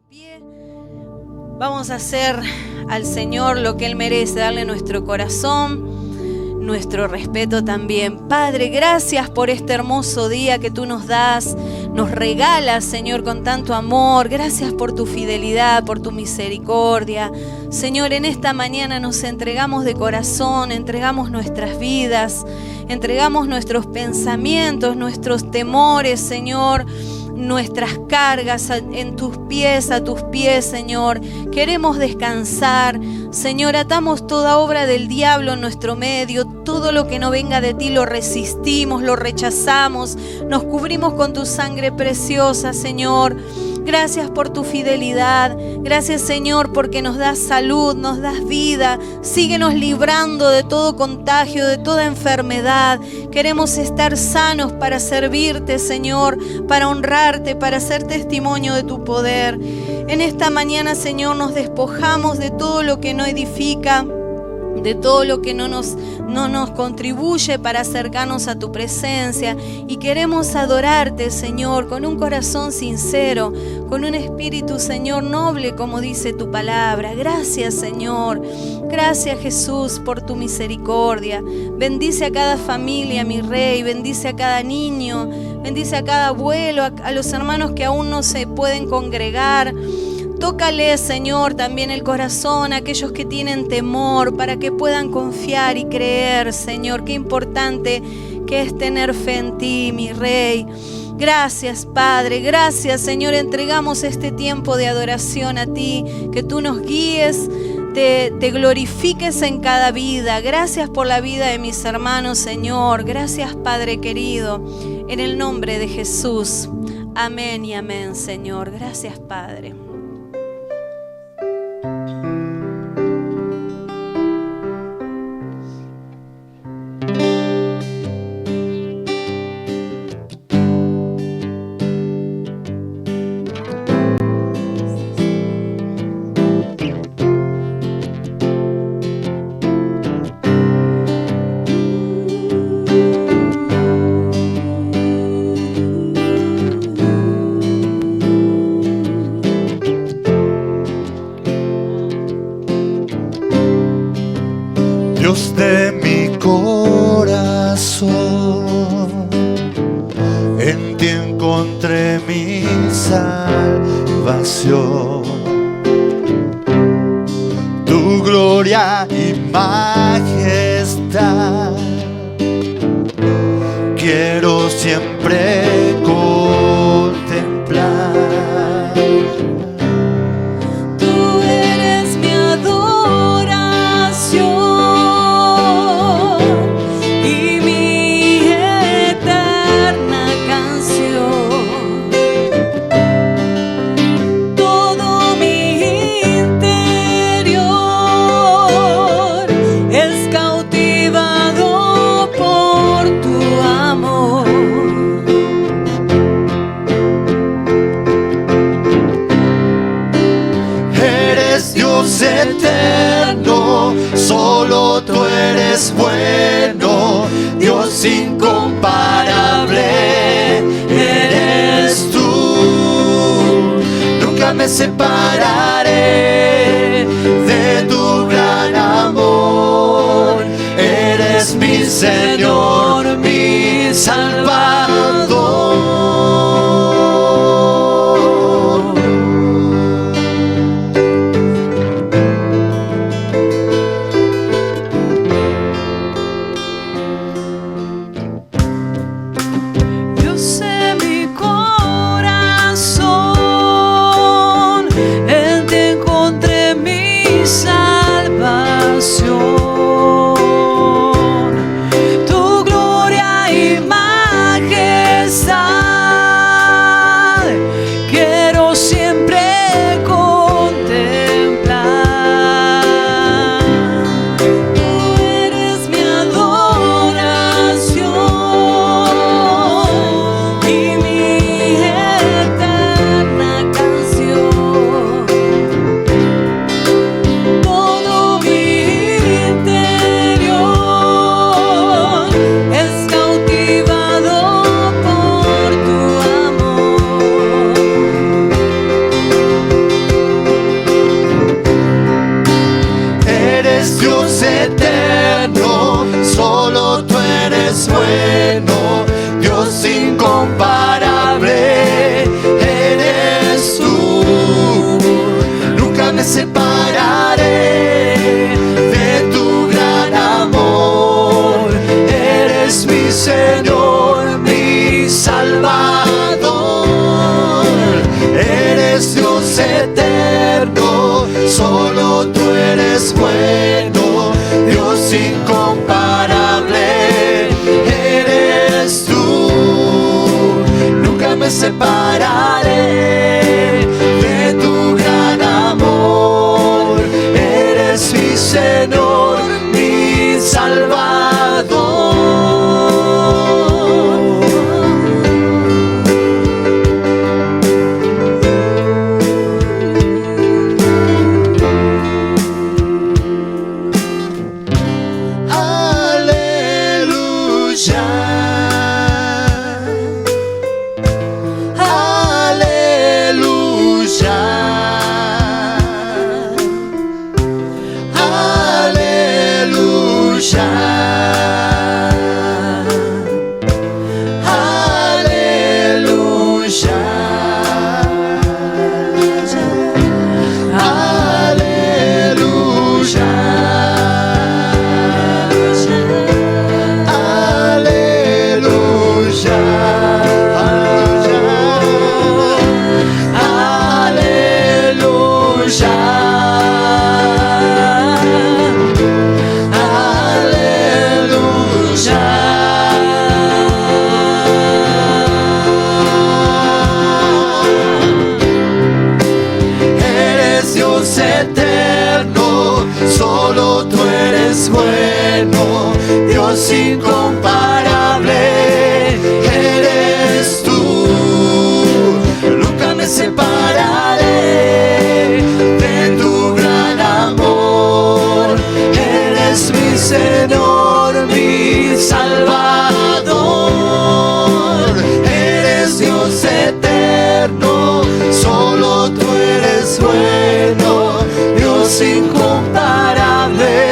pie. Vamos a hacer al Señor lo que Él merece, darle nuestro corazón, nuestro respeto también. Padre, gracias por este hermoso día que tú nos das, nos regalas, Señor, con tanto amor. Gracias por tu fidelidad, por tu misericordia. Señor, en esta mañana nos entregamos de corazón, entregamos nuestras vidas, entregamos nuestros pensamientos, nuestros temores, Señor, nuestras cargas en tus pies, a tus pies, Señor. Queremos descansar, Señor. Atamos toda obra del diablo en nuestro medio. Todo lo que no venga de ti lo resistimos, lo rechazamos. Nos cubrimos con tu sangre preciosa, Señor. Gracias por tu fidelidad. Gracias, Señor, porque nos das salud, nos das vida. Síguenos librando de todo contagio, de toda enfermedad. Queremos estar sanos para servirte, Señor, para honrarte, para ser testimonio de tu poder. En esta mañana, Señor, nos despojamos de todo lo que no edifica, de todo lo que no nos contribuye para acercarnos a tu presencia, y queremos adorarte, Señor, con un corazón sincero, con un espíritu, Señor, noble, como dice tu palabra. Gracias, Señor. Gracias, Jesús, por tu misericordia. Bendice a cada familia, mi Rey. Bendice a cada niño. Bendice a cada abuelo, a los hermanos que aún no se pueden congregar. Tócale, Señor, también el corazón a aquellos que tienen temor, para que puedan confiar y creer, Señor. Qué importante que es tener fe en ti, mi Rey. Gracias, Padre. Gracias, Señor. Entregamos este tiempo de adoración a ti. Que tú nos guíes, te glorifiques en cada vida. Gracias por la vida de mis hermanos, Señor. Gracias, Padre querido. En el nombre de Jesús. Amén y amén, Señor. Gracias, Padre. Dios de mi corazón, en ti encontré mi salvación. Tu gloria y majestad quiero siempre contemplar. Tú eres mi adoración. Eterno, solo tú eres bueno, Dios incomparable eres tú. Nunca me separaré de tu gran amor. Eres mi Señor, mi Salvador. En ti encontré eterno, solo tú eres bueno, Dios incomparable, eres tú. Nunca me separaré de tu gran amor, eres mi Señor, mi Salvador, eres Dios eterno, solo tú eres bueno, Dios incomparable, eres tú. Nunca me separaré de tu gran amor, eres mi Señor, mi Salvador. Dios incomparable, eres tú. Nunca me separaré de tu gran amor, eres mi Señor, mi Salvador, eres Dios eterno, solo tú eres bueno, Dios incomparable.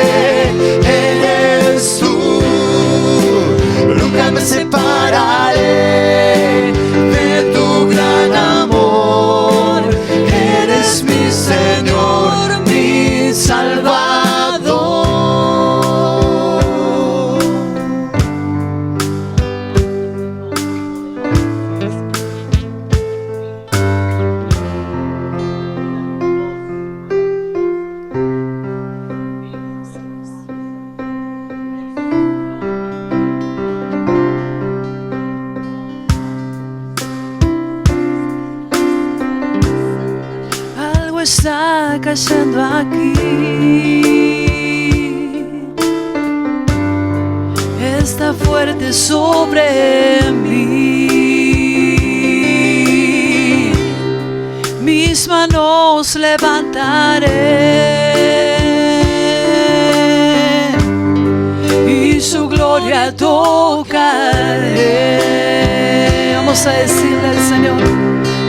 Nunca me separaré de tu gran amor, eres mi Señor, mi Salvador. Está cayendo aquí, está fuerte sobre mí. Mis manos levantaré y su gloria tocaré. Vamos a decirle al Señor: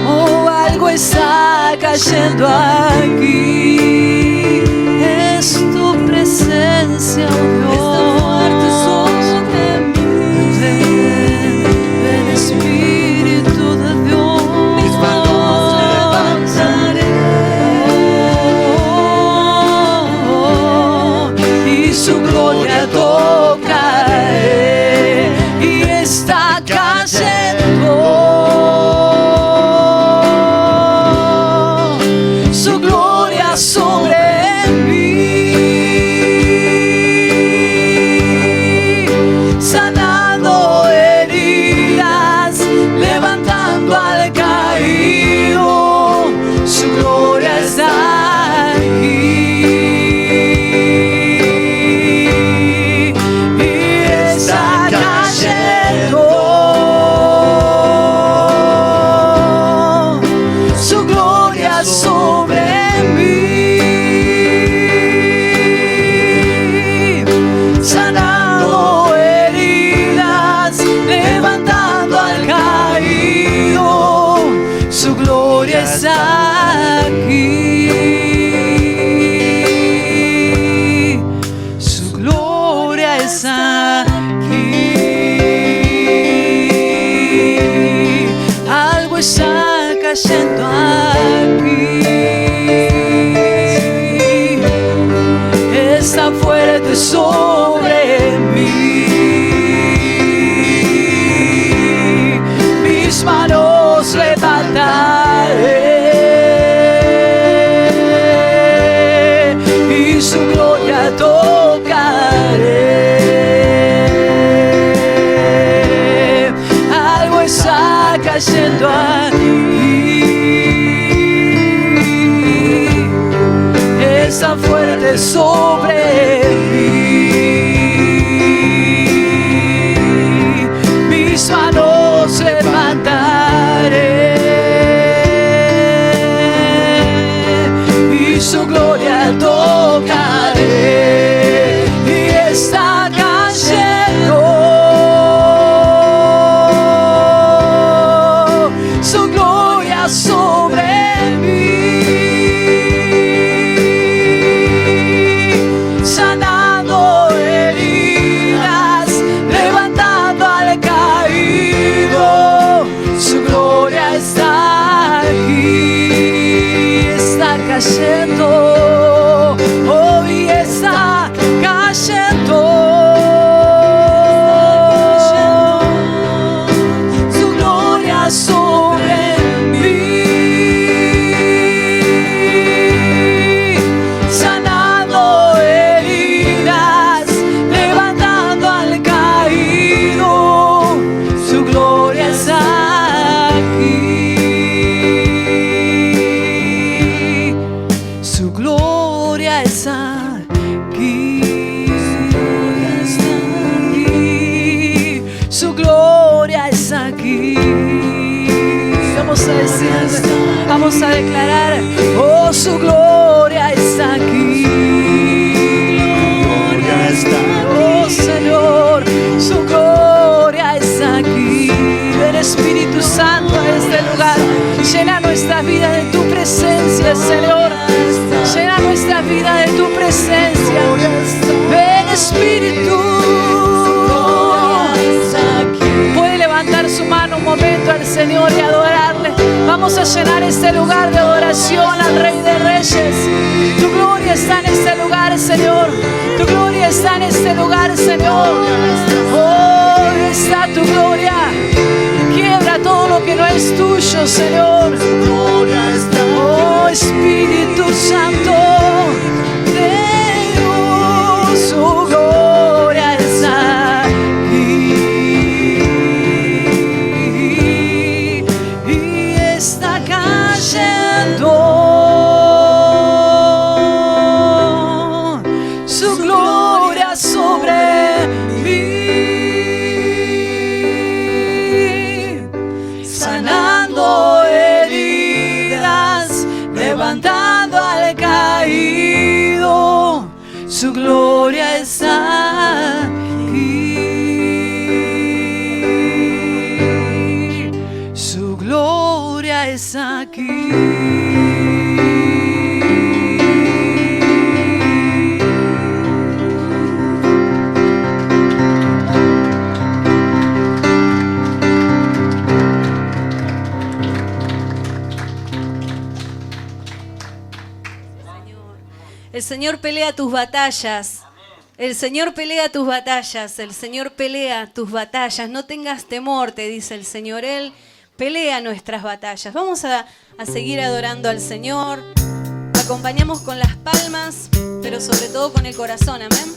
oh, algo está cayendo aquí, es tu presencia, oh Dios, sobre mí. Ven Espíritu de Dios, mis manos levantaré y su gloria tocaré, y está cayendo. gloria fuerte sobre mí. Mis manos levantaré y su gloria tocaré. Y está cayendo su gloria sobre mí, sanando heridas, levantando al caído. Su gloria está aquí, está cayendo, hoy está cayendo. Su gloria sobre mí, sanando heridas, levantando al caído. Su gloria está aquí, su gloria está aquí, su gloria está aquí. Vamos a decir, vamos a declarar, oh, su gloria está aquí. Oh Señor, su gloria está aquí. Ven Espíritu Santo a este lugar, llena nuestra vida de tu presencia, Señor. Llena nuestra vida de tu presencia. Ven Espíritu. Puede levantar su mano un momento al Señor y adorarle. Vamos a llenar este lugar de adoración al Rey de Reyes. Tu gloria está en este lugar, Señor. Tu gloria está en este lugar, Señor. Oh, está tu gloria. Quiebra todo lo que no es tuyo, Señor. Oh, Espíritu Santo, Dios, su gloria está aquí y está cayendo. Su gloria sobre mí, sanando heridas, levantando al caído. Su gloria está aquí, su gloria está aquí. El Señor pelea tus batallas. El Señor pelea tus batallas. El Señor pelea tus batallas. No tengas temor, te dice el Señor. Él pelea nuestras batallas. Vamos a seguir adorando al Señor. Acompañamos con las palmas, pero sobre todo con el corazón. Amén.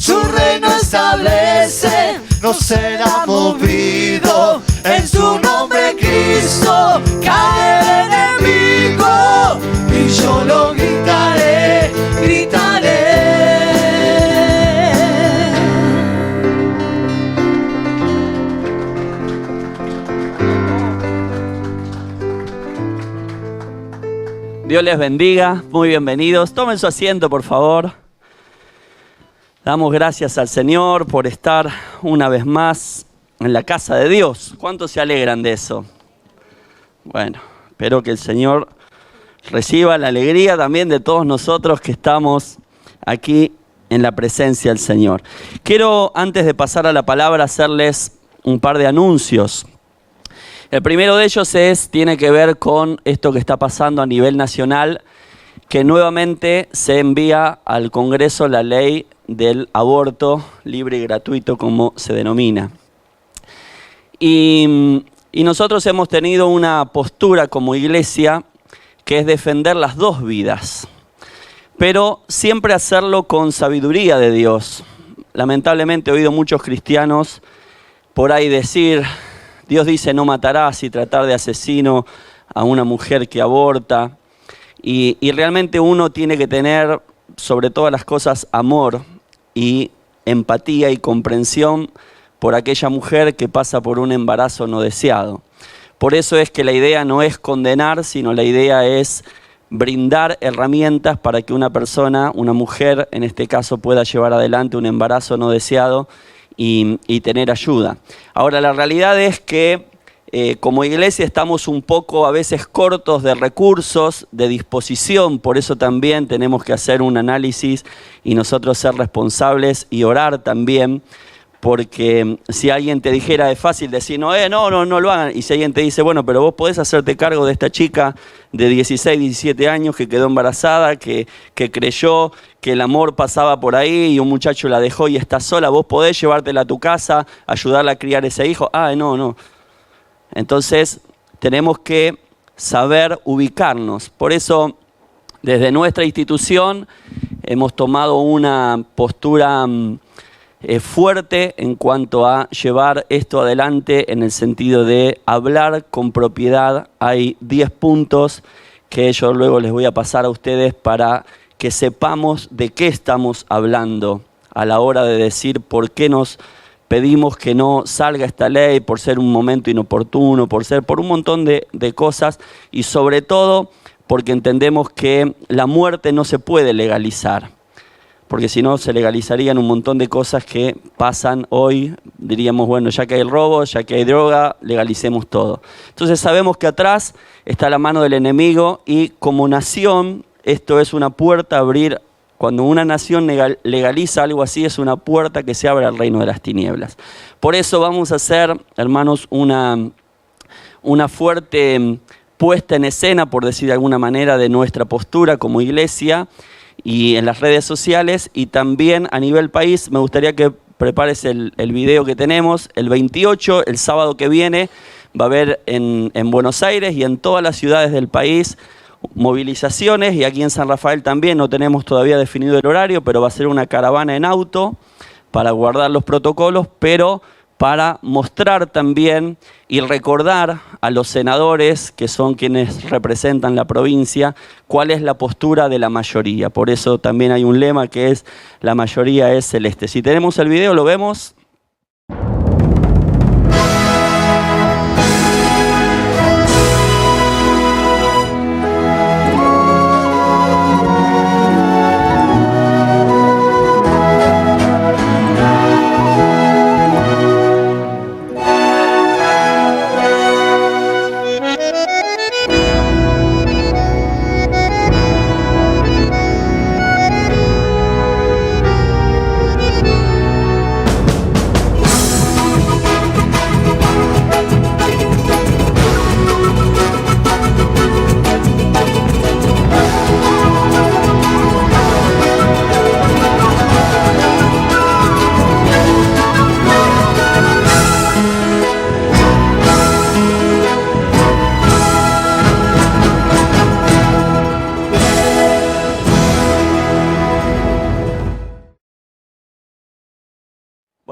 su reino establece, no será movido. En su nombre Cristo cae el enemigo, y yo lo gritaré, gritaré. Dios les bendiga, muy bienvenidos. Tomen su asiento, por favor. Damos gracias al Señor por estar una vez más en la casa de Dios. ¿Cuántos se alegran de eso? Bueno, espero que el Señor reciba la alegría también de todos nosotros que estamos aquí en la presencia del Señor. Quiero, antes de pasar a la palabra, hacerles un par de anuncios. El primero de ellos tiene que ver con esto que está pasando a nivel nacional, que nuevamente se envía al Congreso la ley del aborto libre y gratuito, como se denomina. Y nosotros hemos tenido una postura como iglesia que es defender las dos vidas, pero siempre hacerlo con sabiduría de Dios. Lamentablemente he oído muchos cristianos por ahí decir: Dios dice no matarás, y tratar de asesino a una mujer que aborta. Y realmente uno tiene que tener, sobre todas las cosas, amor y empatía y comprensión por aquella mujer que pasa por un embarazo no deseado. Por eso es que la idea no es condenar, sino la idea es brindar herramientas para que una persona, una mujer en este caso, pueda llevar adelante un embarazo no deseado y tener ayuda. Ahora, la realidad es que como iglesia estamos un poco a veces cortos de recursos, de disposición, por eso también tenemos que hacer un análisis y nosotros ser responsables y orar también, porque si alguien te dijera es fácil decir no lo hagan, y si alguien te dice bueno, pero vos podés hacerte cargo de esta chica de 16, 17 años que quedó embarazada, que creyó que el amor pasaba por ahí y un muchacho la dejó y está sola, vos podés llevártela a tu casa, ayudarla a criar ese hijo. No. Entonces tenemos que saber ubicarnos. Por eso desde nuestra institución hemos tomado una postura fuerte en cuanto a llevar esto adelante en el sentido de hablar con propiedad. Hay 10 puntos que yo luego les voy a pasar a ustedes para que sepamos de qué estamos hablando a la hora de decir por qué nos pedimos que no salga esta ley, por ser un momento inoportuno, por un montón de cosas, y sobre todo porque entendemos que la muerte no se puede legalizar, porque si no se legalizarían un montón de cosas que pasan hoy. Diríamos, bueno, ya que hay robo, ya que hay droga, legalicemos todo. Entonces sabemos que atrás está la mano del enemigo, y como nación esto es una puerta a abrir. Cuando una nación legaliza algo así, es una puerta que se abre al reino de las tinieblas. Por eso vamos a hacer, hermanos, una fuerte puesta en escena, por decir de alguna manera, de nuestra postura como iglesia y en las redes sociales, y también a nivel país. Me gustaría que prepares el video que tenemos. El 28, el sábado que viene, va a haber en Buenos Aires y en todas las ciudades del país movilizaciones, y aquí en San Rafael también. No tenemos todavía definido el horario, pero va a ser una caravana en auto para guardar los protocolos, pero para mostrar también y recordar a los senadores, que son quienes representan la provincia, cuál es la postura de la mayoría. Por eso también hay un lema que es: la mayoría es celeste. Si tenemos el video, lo vemos.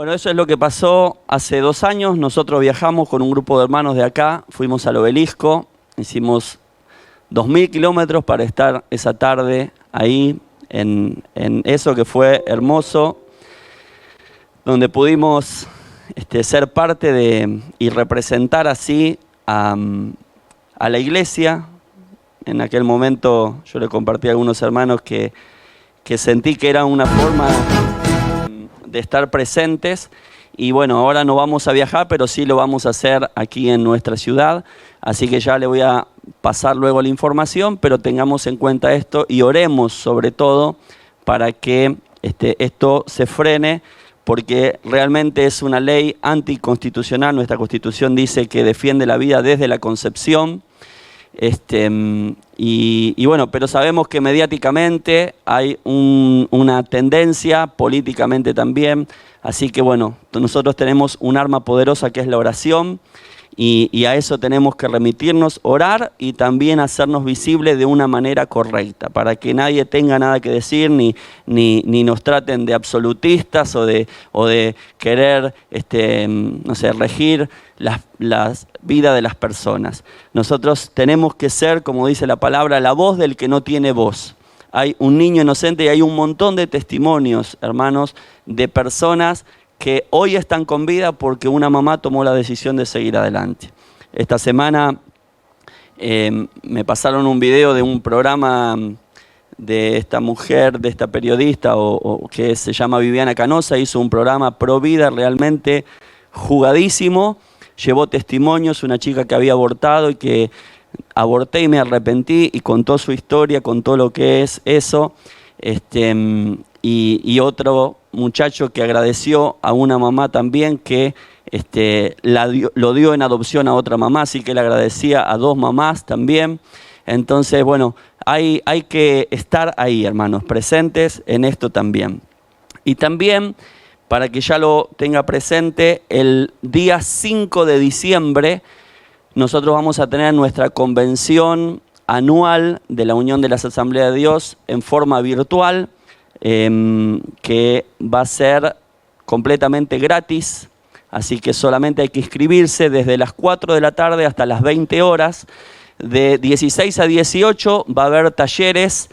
Bueno, eso es lo que pasó hace 2 años. Nosotros viajamos con un grupo de hermanos de acá, fuimos al Obelisco, hicimos 2000 kilómetros para estar esa tarde ahí en eso que fue hermoso, donde pudimos ser parte y representar así a la iglesia. En aquel momento yo le compartí a algunos hermanos que sentí que era una forma de estar presentes. Y bueno, ahora no vamos a viajar, pero sí lo vamos a hacer aquí en nuestra ciudad. Así que ya le voy a pasar luego la información, pero tengamos en cuenta esto y oremos sobre todo para que esto se frene, porque realmente es una ley anticonstitucional. Nuestra Constitución dice que defiende la vida desde la concepción. Y bueno, pero sabemos que mediáticamente hay una tendencia, políticamente también. Así que bueno, nosotros tenemos un arma poderosa que es la oración. Y a eso tenemos que remitirnos, orar y también hacernos visibles de una manera correcta, para que nadie tenga nada que decir, ni nos traten de absolutistas o de querer no sé, regir la vida de las personas. Nosotros tenemos que ser, como dice la palabra, la voz del que no tiene voz. Hay un niño inocente y hay un montón de testimonios, hermanos, de personas que hoy están con vida porque una mamá tomó la decisión de seguir adelante. Esta semana me pasaron un video de un programa de esta mujer, de esta periodista que se llama Viviana Canosa. Hizo un programa pro vida realmente jugadísimo. Llevó testimonios, una chica que había abortado y que aborté y me arrepentí, y contó su historia, contó lo que es eso. Y otro muchacho que agradeció a una mamá también que lo dio en adopción a otra mamá, así que le agradecía a 2 mamás también. Entonces, bueno, hay que estar ahí, hermanos, presentes en esto también. Y también, para que ya lo tenga presente, el día 5 de diciembre nosotros vamos a tener nuestra convención anual de la Unión de las Asambleas de Dios en forma virtual, que va a ser completamente gratis, así que solamente hay que inscribirse desde las 4 de la tarde hasta las 20 horas. De 16 a 18 va a haber talleres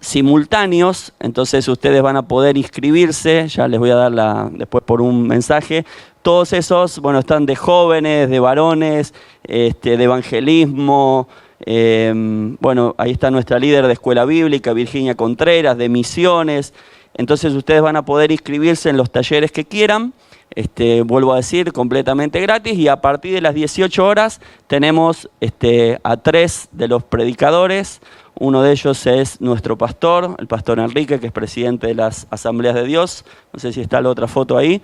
simultáneos, entonces ustedes van a poder inscribirse, ya les voy a dar después por un mensaje. Todos esos, bueno, están de jóvenes, de varones, de evangelismo. Bueno, ahí está nuestra líder de escuela bíblica, Virginia Contreras, de misiones. Entonces ustedes van a poder inscribirse en los talleres que quieran. Vuelvo a decir, completamente gratis. Y a partir de las 18 horas tenemos a 3 de los predicadores. Uno de ellos es nuestro pastor, el pastor Enrique, que es presidente de las Asambleas de Dios. No sé si está la otra foto ahí.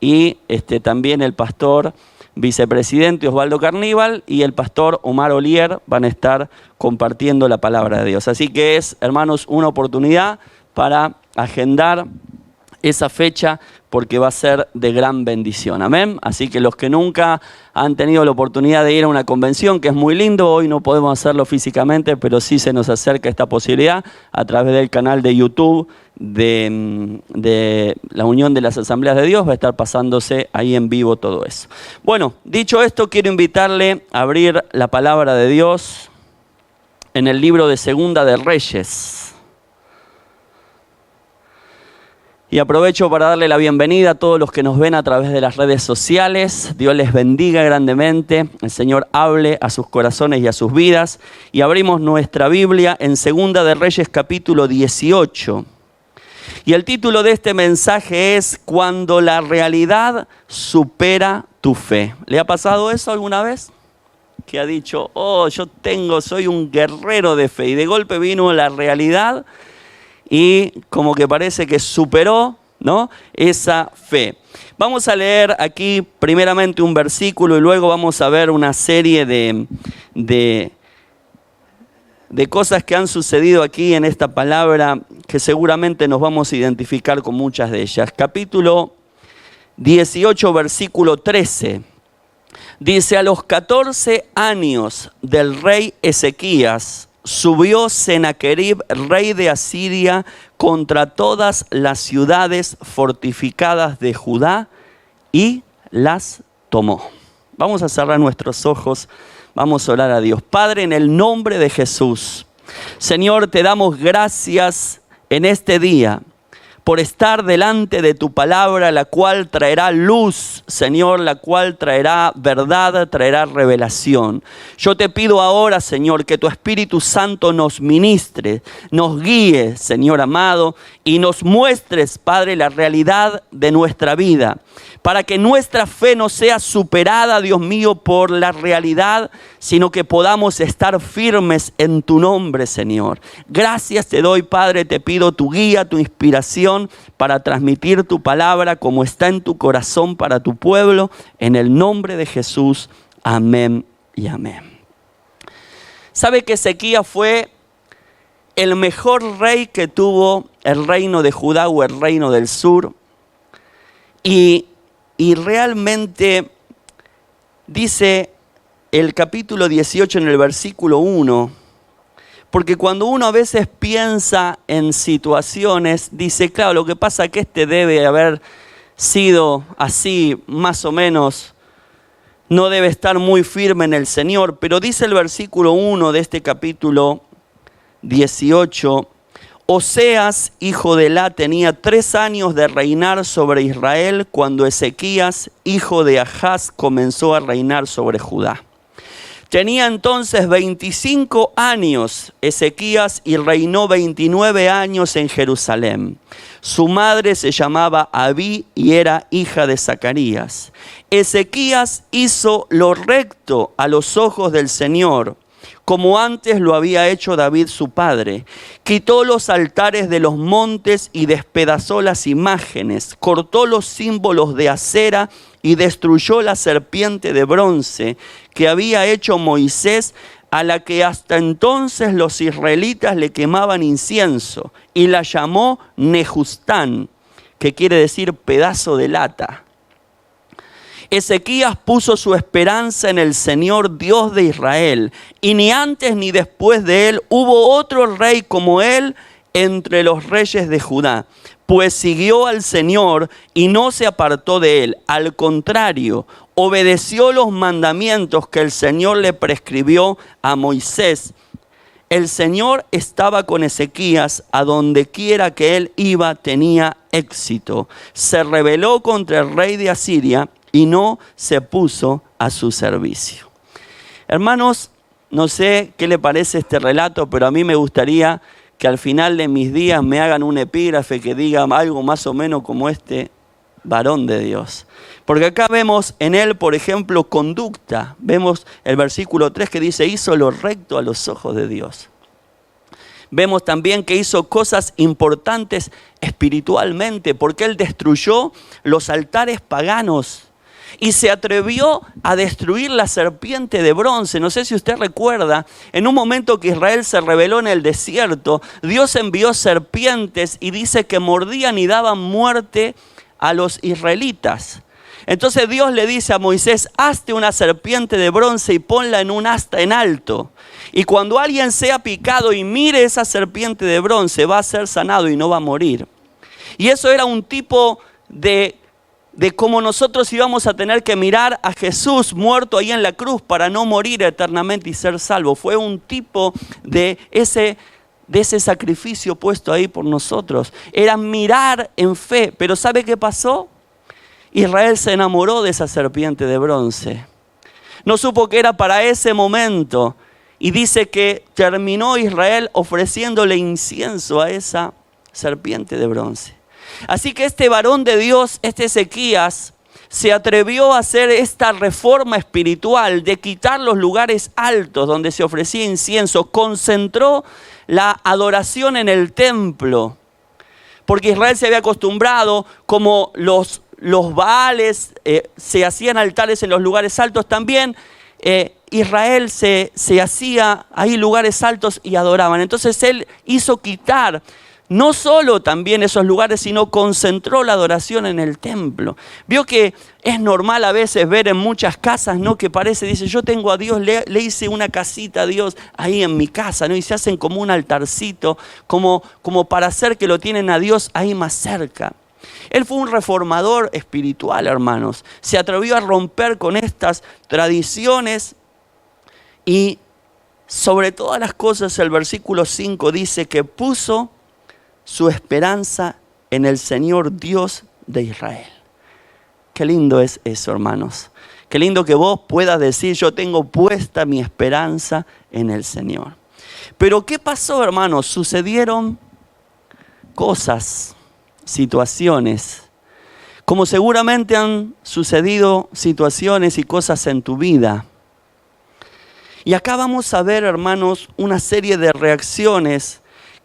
Y también el pastor vicepresidente Osvaldo Carníbal y el pastor Omar Olier van a estar compartiendo la palabra de Dios. Así que es, hermanos, una oportunidad para agendar esa fecha, porque va a ser de gran bendición. Amén. Así que los que nunca han tenido la oportunidad de ir a una convención, que es muy lindo, hoy no podemos hacerlo físicamente, pero sí se nos acerca esta posibilidad a través del canal de YouTube de la Unión de las Asambleas de Dios. Va a estar pasándose ahí en vivo todo eso. Bueno, dicho esto, quiero invitarle a abrir la palabra de Dios en el libro de Segunda de Reyes. Y aprovecho para darle la bienvenida a todos los que nos ven a través de las redes sociales. Dios les bendiga grandemente. El Señor hable a sus corazones y a sus vidas. Y abrimos nuestra Biblia en Segunda de Reyes capítulo 18. Y el título de este mensaje es Cuando la realidad supera tu fe. ¿Le ha pasado eso alguna vez? Que ha dicho, soy un guerrero de fe. Y de golpe vino la realidad y como que parece que superó, ¿no?, esa fe. Vamos a leer aquí primeramente un versículo y luego vamos a ver una serie de cosas que han sucedido aquí en esta palabra, que seguramente nos vamos a identificar con muchas de ellas. Capítulo 18, versículo 13. Dice, a los 14 años del rey Ezequías, subió Sennacherib, rey de Asiria, contra todas las ciudades fortificadas de Judá y las tomó. Vamos a cerrar nuestros ojos, vamos a orar a Dios. Padre, en el nombre de Jesús, Señor, te damos gracias en este día por estar delante de tu palabra, la cual traerá luz, Señor, la cual traerá verdad, traerá revelación. Yo te pido ahora, Señor, que tu Espíritu Santo nos ministre, nos guíe, Señor amado, y nos muestres, Padre, la realidad de nuestra vida, para que nuestra fe no sea superada, Dios mío, por la realidad, sino que podamos estar firmes en tu nombre, Señor. Gracias te doy, Padre, te pido tu guía, tu inspiración para transmitir tu palabra como está en tu corazón para tu pueblo, en el nombre de Jesús. Amén y amén. ¿Sabe que Ezequías fue el mejor rey que tuvo el reino de Judá o el reino del sur? Y realmente dice el capítulo 18 en el versículo 1, porque cuando uno a veces piensa en situaciones, dice, claro, lo que pasa es que este debe haber sido así, más o menos, no debe estar muy firme en el Señor, pero dice el versículo 1 de este capítulo 18, Oseas, hijo de Elá, tenía 3 años de reinar sobre Israel cuando Ezequías, hijo de Ahaz, comenzó a reinar sobre Judá. Tenía entonces 25 años Ezequías y reinó 29 años en Jerusalén. Su madre se llamaba Abí y era hija de Zacarías. Ezequías hizo lo recto a los ojos del Señor, como antes lo había hecho David su padre. Quitó los altares de los montes y despedazó las imágenes, cortó los símbolos de acera y destruyó la serpiente de bronce que había hecho Moisés, a la que hasta entonces los israelitas le quemaban incienso, y la llamó Nehustán, que quiere decir pedazo de lata. Ezequías puso su esperanza en el Señor Dios de Israel, y ni antes ni después de él hubo otro rey como él entre los reyes de Judá, pues siguió al Señor y no se apartó de él. Al contrario, obedeció los mandamientos que el Señor le prescribió a Moisés. El Señor estaba con Ezequías, a donde quiera que él iba tenía éxito. Se rebeló contra el rey de Asiria y no se puso a su servicio. Hermanos, no sé qué le parece este relato, pero a mí me gustaría que al final de mis días me hagan un epígrafe que diga algo más o menos como este varón de Dios. Porque acá vemos en él, por ejemplo, conducta. Vemos el versículo 3 que dice, hizo lo recto a los ojos de Dios. Vemos también que hizo cosas importantes espiritualmente, porque él destruyó los altares paganos y se atrevió a destruir la serpiente de bronce. No sé si usted recuerda, en un momento que Israel se rebeló en el desierto, Dios envió serpientes y dice que mordían y daban muerte a los israelitas. Entonces Dios le dice a Moisés, hazte una serpiente de bronce y ponla en un asta en alto. Y cuando alguien sea picado y mire esa serpiente de bronce, va a ser sanado y no va a morir. Y eso era un tipo de cómo nosotros íbamos a tener que mirar a Jesús muerto ahí en la cruz para no morir eternamente y ser salvo. Fue un tipo de ese sacrificio puesto ahí por nosotros. Era mirar en fe. Pero ¿sabe qué pasó? Israel se enamoró de esa serpiente de bronce. No supo que era para ese momento. Y dice que terminó Israel ofreciéndole incienso a esa serpiente de bronce. Así que este varón de Dios, este Ezequías, se atrevió a hacer esta reforma espiritual de quitar los lugares altos donde se ofrecía incienso. Concentró la adoración en el templo, porque Israel se había acostumbrado, como los Baales se hacían altares en los lugares altos también, Israel se hacía ahí lugares altos y adoraban. Entonces él hizo quitar no solo también esos lugares, sino concentró la adoración en el templo. Vio que es normal a veces ver en muchas casas, ¿no? Que parece, dice, yo tengo a Dios, le hice una casita a Dios ahí en mi casa, ¿no? Y se hacen como un altarcito, como para hacer que lo tienen a Dios ahí más cerca. Él fue un reformador espiritual, hermanos. Se atrevió a romper con estas tradiciones y sobre todas las cosas el versículo 5 dice que puso su esperanza en el Señor Dios de Israel. Qué lindo es eso, hermanos. Qué lindo que vos puedas decir, yo tengo puesta mi esperanza en el Señor. Pero ¿qué pasó, hermanos? Sucedieron cosas, situaciones, como seguramente han sucedido situaciones y cosas en tu vida. Y acá vamos a ver, hermanos, una serie de reacciones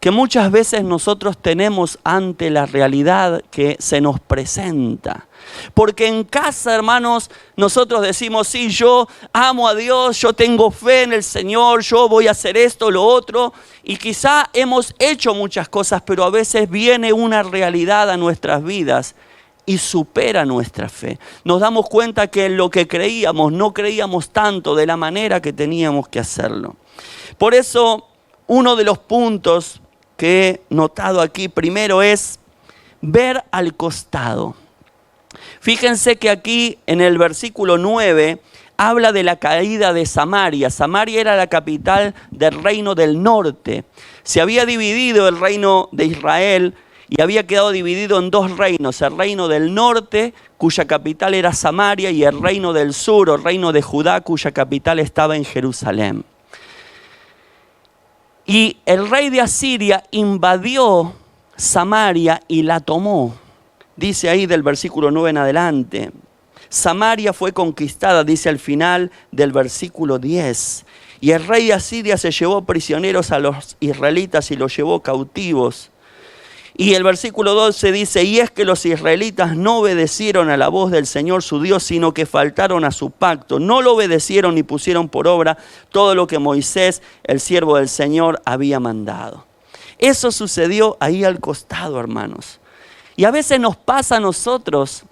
que muchas veces nosotros tenemos ante la realidad que se nos presenta. Porque en casa, hermanos, nosotros decimos, sí, yo amo a Dios, yo tengo fe en el Señor, yo voy a hacer esto, lo otro. Y quizá hemos hecho muchas cosas, pero a veces viene una realidad a nuestras vidas y supera nuestra fe. Nos damos cuenta que en lo que creíamos, no creíamos tanto de la manera que teníamos que hacerlo. Por eso, uno de los puntos que he notado aquí primero es ver al costado. Fíjense que aquí en el versículo 9 habla de la caída de Samaria. Samaria era la capital del reino del norte. Se había dividido el reino de Israel y había quedado dividido en dos reinos. El reino del norte, cuya capital era Samaria, y el reino del sur, o reino de Judá, cuya capital estaba en Jerusalén. Y el rey de Asiria invadió Samaria y la tomó. Dice ahí del versículo 9 en adelante. Samaria fue conquistada, dice al final del versículo 10. Y el rey de Asiria se llevó prisioneros a los israelitas y los llevó cautivos. Y el versículo 12 dice, y es que los israelitas no obedecieron a la voz del Señor su Dios, sino que faltaron a su pacto. No lo obedecieron ni pusieron por obra todo lo que Moisés, el siervo del Señor, había mandado. Eso sucedió ahí al costado, hermanos. Y a veces nos pasa a nosotros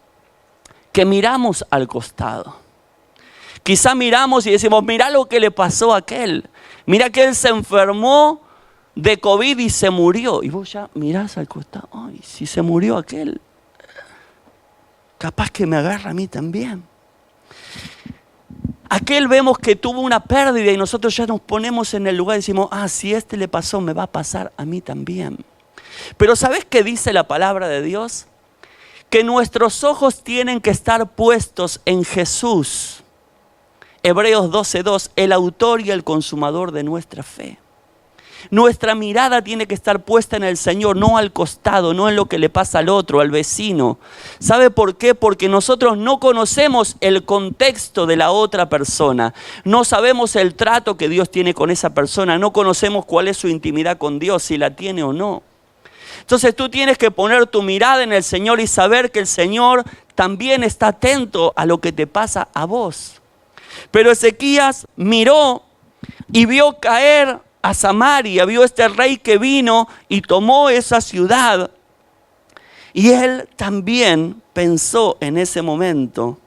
que miramos al costado. Quizá miramos y decimos, mira lo que le pasó a aquel. Mira que él se enfermó de COVID y se murió. Y vos ya mirás al costado. Ay, si se murió aquel, capaz que me agarra a mí también. Aquel vemos que tuvo una pérdida y nosotros ya nos ponemos en el lugar y decimos, si a este le pasó, me va a pasar a mí también. Pero ¿sabés qué dice la palabra de Dios? Que nuestros ojos tienen que estar puestos en Jesús. Hebreos 12:2, el autor y el consumador de nuestra fe. Nuestra mirada tiene que estar puesta en el Señor, no al costado, no en lo que le pasa al otro, al vecino. ¿Sabe por qué? Porque nosotros no conocemos el contexto de la otra persona. No sabemos el trato que Dios tiene con esa persona. No conocemos cuál es su intimidad con Dios, si la tiene o no. Entonces tú tienes que poner tu mirada en el Señor y saber que el Señor también está atento a lo que te pasa a vos. Pero Ezequías miró y vio caer a Samaria, vio este rey que vino y tomó esa ciudad. Y él también pensó en ese momento.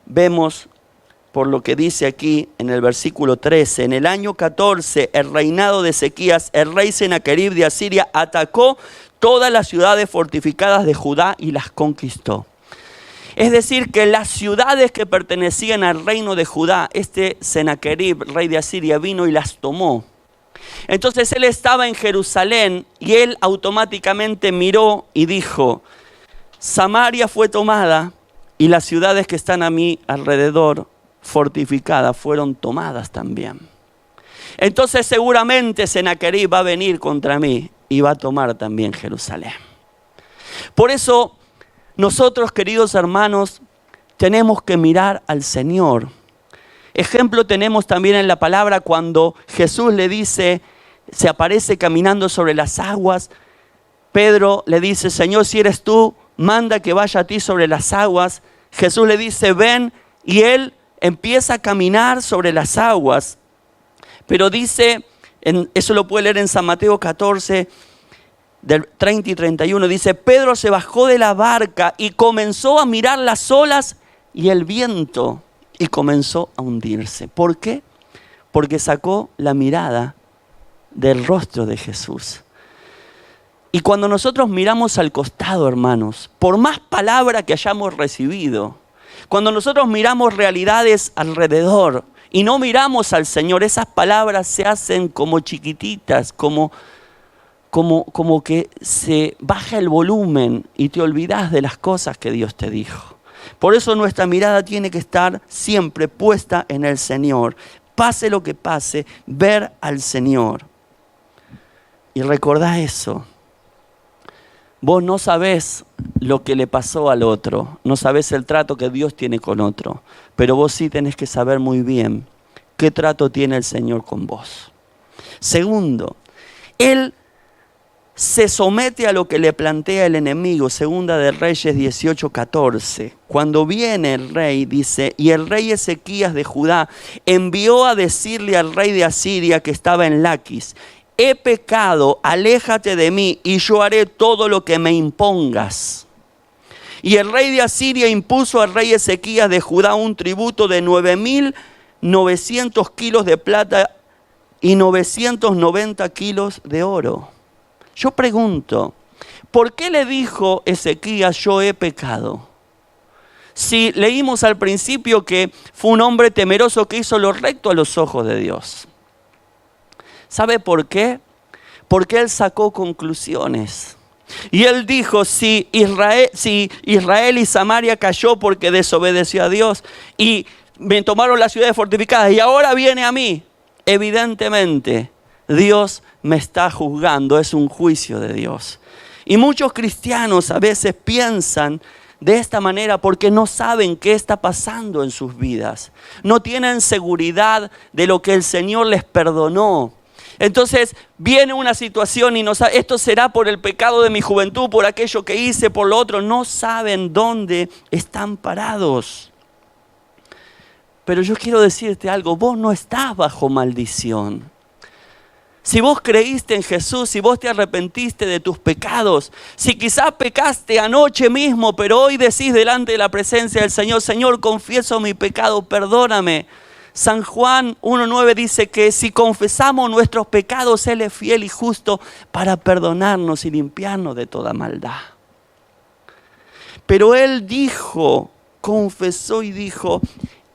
Vemos por lo que dice aquí en el versículo 13, en el año 14, el reinado de Ezequías, el rey Sennacherib de Asiria atacó todas las ciudades fortificadas de Judá y las conquistó. Es decir, que las ciudades que pertenecían al reino de Judá, este Sennacherib, rey de Asiria, vino y las tomó. Entonces él estaba en Jerusalén y él automáticamente miró y dijo, Samaria fue tomada y las ciudades que están a mi alrededor fortificadas fueron tomadas también. Entonces seguramente Sennacherib va a venir contra mí y va a tomar también Jerusalén. Por eso nosotros, queridos hermanos, tenemos que mirar al Señor. Ejemplo tenemos también en la palabra cuando Jesús le dice, se aparece caminando sobre las aguas. Pedro le dice, Señor, si eres tú, manda que vaya a ti sobre las aguas. Jesús le dice, ven, y él empieza a caminar sobre las aguas. Pero dice, eso lo puede leer en San Mateo 14, del 30 y 31, dice, Pedro se bajó de la barca y comenzó a mirar las olas y el viento y comenzó a hundirse. ¿Por qué? Porque sacó la mirada del rostro de Jesús. Y cuando nosotros miramos al costado, hermanos, por más palabra que hayamos recibido, cuando nosotros miramos realidades alrededor y no miramos al Señor, esas palabras se hacen como chiquititas, como que se baja el volumen y te olvidas de las cosas que Dios te dijo. Por eso nuestra mirada tiene que estar siempre puesta en el Señor. Pase lo que pase, ver al Señor. Y recordá eso. Vos no sabés lo que le pasó al otro, no sabés el trato que Dios tiene con otro, pero vos sí tenés que saber muy bien qué trato tiene el Señor con vos. Segundo, Él se somete a lo que le plantea el enemigo. Segunda de Reyes 18:14. Cuando viene el rey, dice, y el rey Ezequías de Judá envió a decirle al rey de Asiria que estaba en Laquis, he pecado, aléjate de mí y yo haré todo lo que me impongas. Y el rey de Asiria impuso al rey Ezequías de Judá un tributo de 9.900 kilos de plata y 990 kilos de oro. Yo pregunto, ¿por qué le dijo Ezequías, yo he pecado? Si leímos al principio que fue un hombre temeroso que hizo lo recto a los ojos de Dios. ¿Sabe por qué? Porque él sacó conclusiones. Y él dijo, si Israel y Samaria cayó porque desobedeció a Dios y me tomaron las ciudades fortificadas y ahora viene a mí, evidentemente Dios me está juzgando, es un juicio de Dios. Y muchos cristianos a veces piensan de esta manera porque no saben qué está pasando en sus vidas. No tienen seguridad de lo que el Señor les perdonó. Entonces viene una situación y no saben, esto será por el pecado de mi juventud, por aquello que hice, por lo otro. No saben dónde están parados. Pero yo quiero decirte algo, vos no estás bajo maldición. Si vos creíste en Jesús, si vos te arrepentiste de tus pecados, si quizás pecaste anoche mismo, pero hoy decís delante de la presencia del Señor, Señor, confieso mi pecado, perdóname. San Juan 1:9 dice que si confesamos nuestros pecados, Él es fiel y justo para perdonarnos y limpiarnos de toda maldad. Pero Él dijo, confesó y dijo,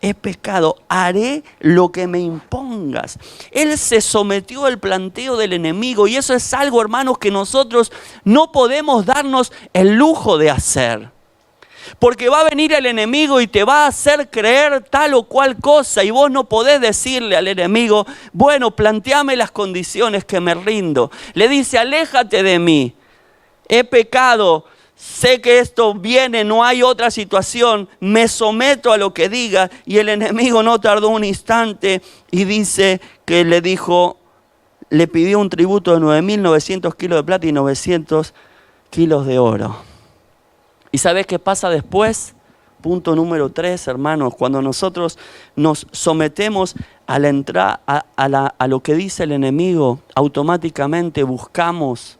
he pecado, haré lo que me impongas. Él se sometió al planteo del enemigo y eso es algo, hermanos, que nosotros no podemos darnos el lujo de hacer. Porque va a venir el enemigo y te va a hacer creer tal o cual cosa y vos no podés decirle al enemigo, bueno, planteame las condiciones que me rindo. Le dice, aléjate de mí, he pecado, sé que esto viene, no hay otra situación, me someto a lo que diga. Y el enemigo no tardó un instante y dice que le dijo, le pidió un tributo de 9.900 kilos de plata y 900 kilos de oro. ¿Y sabes qué pasa después? Punto número 3, hermanos. Cuando nosotros nos sometemos a lo que dice el enemigo, automáticamente buscamos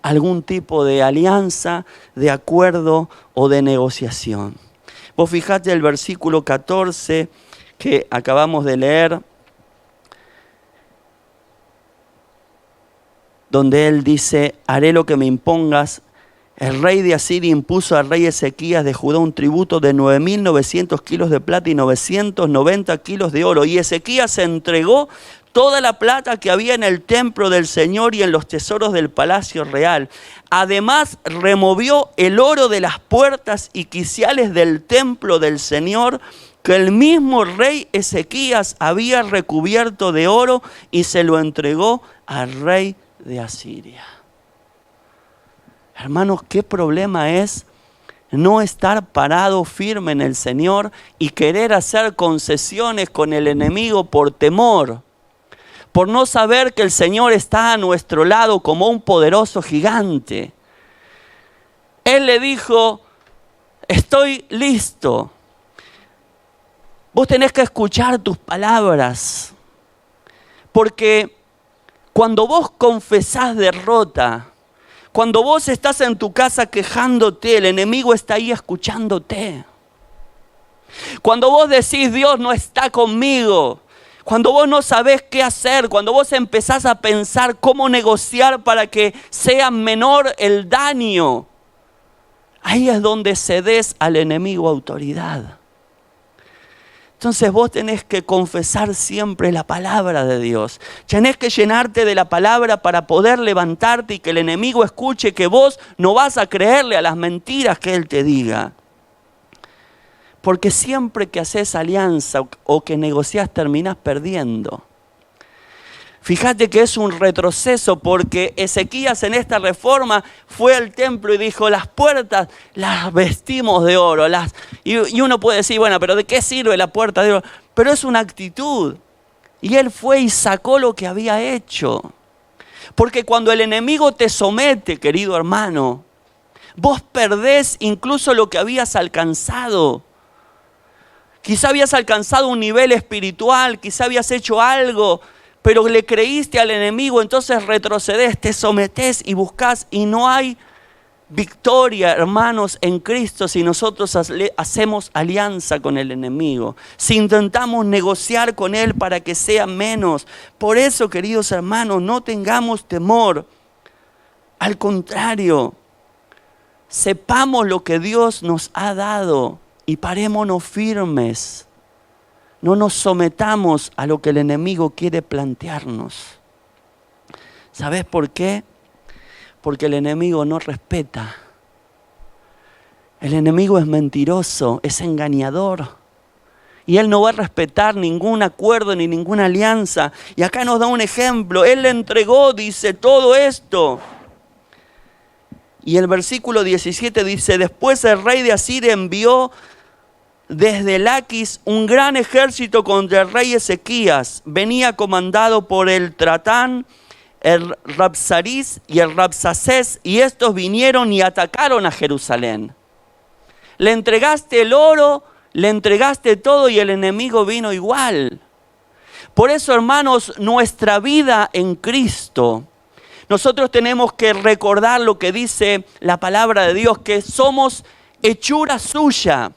algún tipo de alianza, de acuerdo o de negociación. Vos fijate el versículo 14 que acabamos de leer, donde él dice, haré lo que me impongas. El rey de Asiria impuso al rey Ezequías de Judá un tributo de 9.900 kilos de plata y 990 kilos de oro. Y Ezequías entregó toda la plata que había en el templo del Señor y en los tesoros del palacio real. Además, removió el oro de las puertas y quiciales del templo del Señor, que el mismo rey Ezequías había recubierto de oro, y se lo entregó al rey de Asiria. Hermanos, qué problema es no estar parado firme en el Señor y querer hacer concesiones con el enemigo por temor, por no saber que el Señor está a nuestro lado como un poderoso gigante. Él le dijo, estoy listo. Vos tenés que escuchar tus palabras, porque cuando vos confesás derrota, Cuando vos estás en tu casa quejándote, el enemigo está ahí escuchándote. Cuando vos decís, Dios no está conmigo, cuando vos no sabés qué hacer, cuando vos empezás a pensar cómo negociar para que sea menor el daño, ahí es donde cedes al enemigo autoridad. Entonces vos tenés que confesar siempre la palabra de Dios. Tenés que llenarte de la palabra para poder levantarte y que el enemigo escuche que vos no vas a creerle a las mentiras que él te diga. Porque siempre que haces alianza o que negociás terminás perdiendo. Fíjate que es un retroceso porque Ezequías en esta reforma fue al templo y dijo, las puertas las vestimos de oro. Y uno puede decir, bueno, pero ¿de qué sirve la puerta de oro? Pero es una actitud. Y él fue y sacó lo que había hecho. Porque cuando el enemigo te somete, querido hermano, vos perdés incluso lo que habías alcanzado. Quizá habías alcanzado un nivel espiritual, quizá habías hecho algo, pero le creíste al enemigo, entonces retrocedés, te sometés y buscás, y no hay victoria, hermanos, en Cristo si nosotros hacemos alianza con el enemigo, si intentamos negociar con él para que sea menos. Por eso, queridos hermanos, no tengamos temor. Al contrario, sepamos lo que Dios nos ha dado y parémonos firmes. No nos sometamos a lo que el enemigo quiere plantearnos. ¿Sabes por qué? Porque el enemigo no respeta. El enemigo es mentiroso, es engañador. Y él no va a respetar ningún acuerdo ni ninguna alianza. Y acá nos da un ejemplo. Él le entregó, dice, todo esto. Y el versículo 17 dice, después el rey de Asiria envió desde Laquis un gran ejército contra el rey Ezequías. Venía comandado por el Tratán, el Rabsaris y el Rabsacés, y estos vinieron y atacaron a Jerusalén. Le entregaste el oro, le entregaste todo y el enemigo vino igual. Por eso, hermanos, nuestra vida en Cristo, nosotros tenemos que recordar lo que dice la palabra de Dios, que somos hechura suya,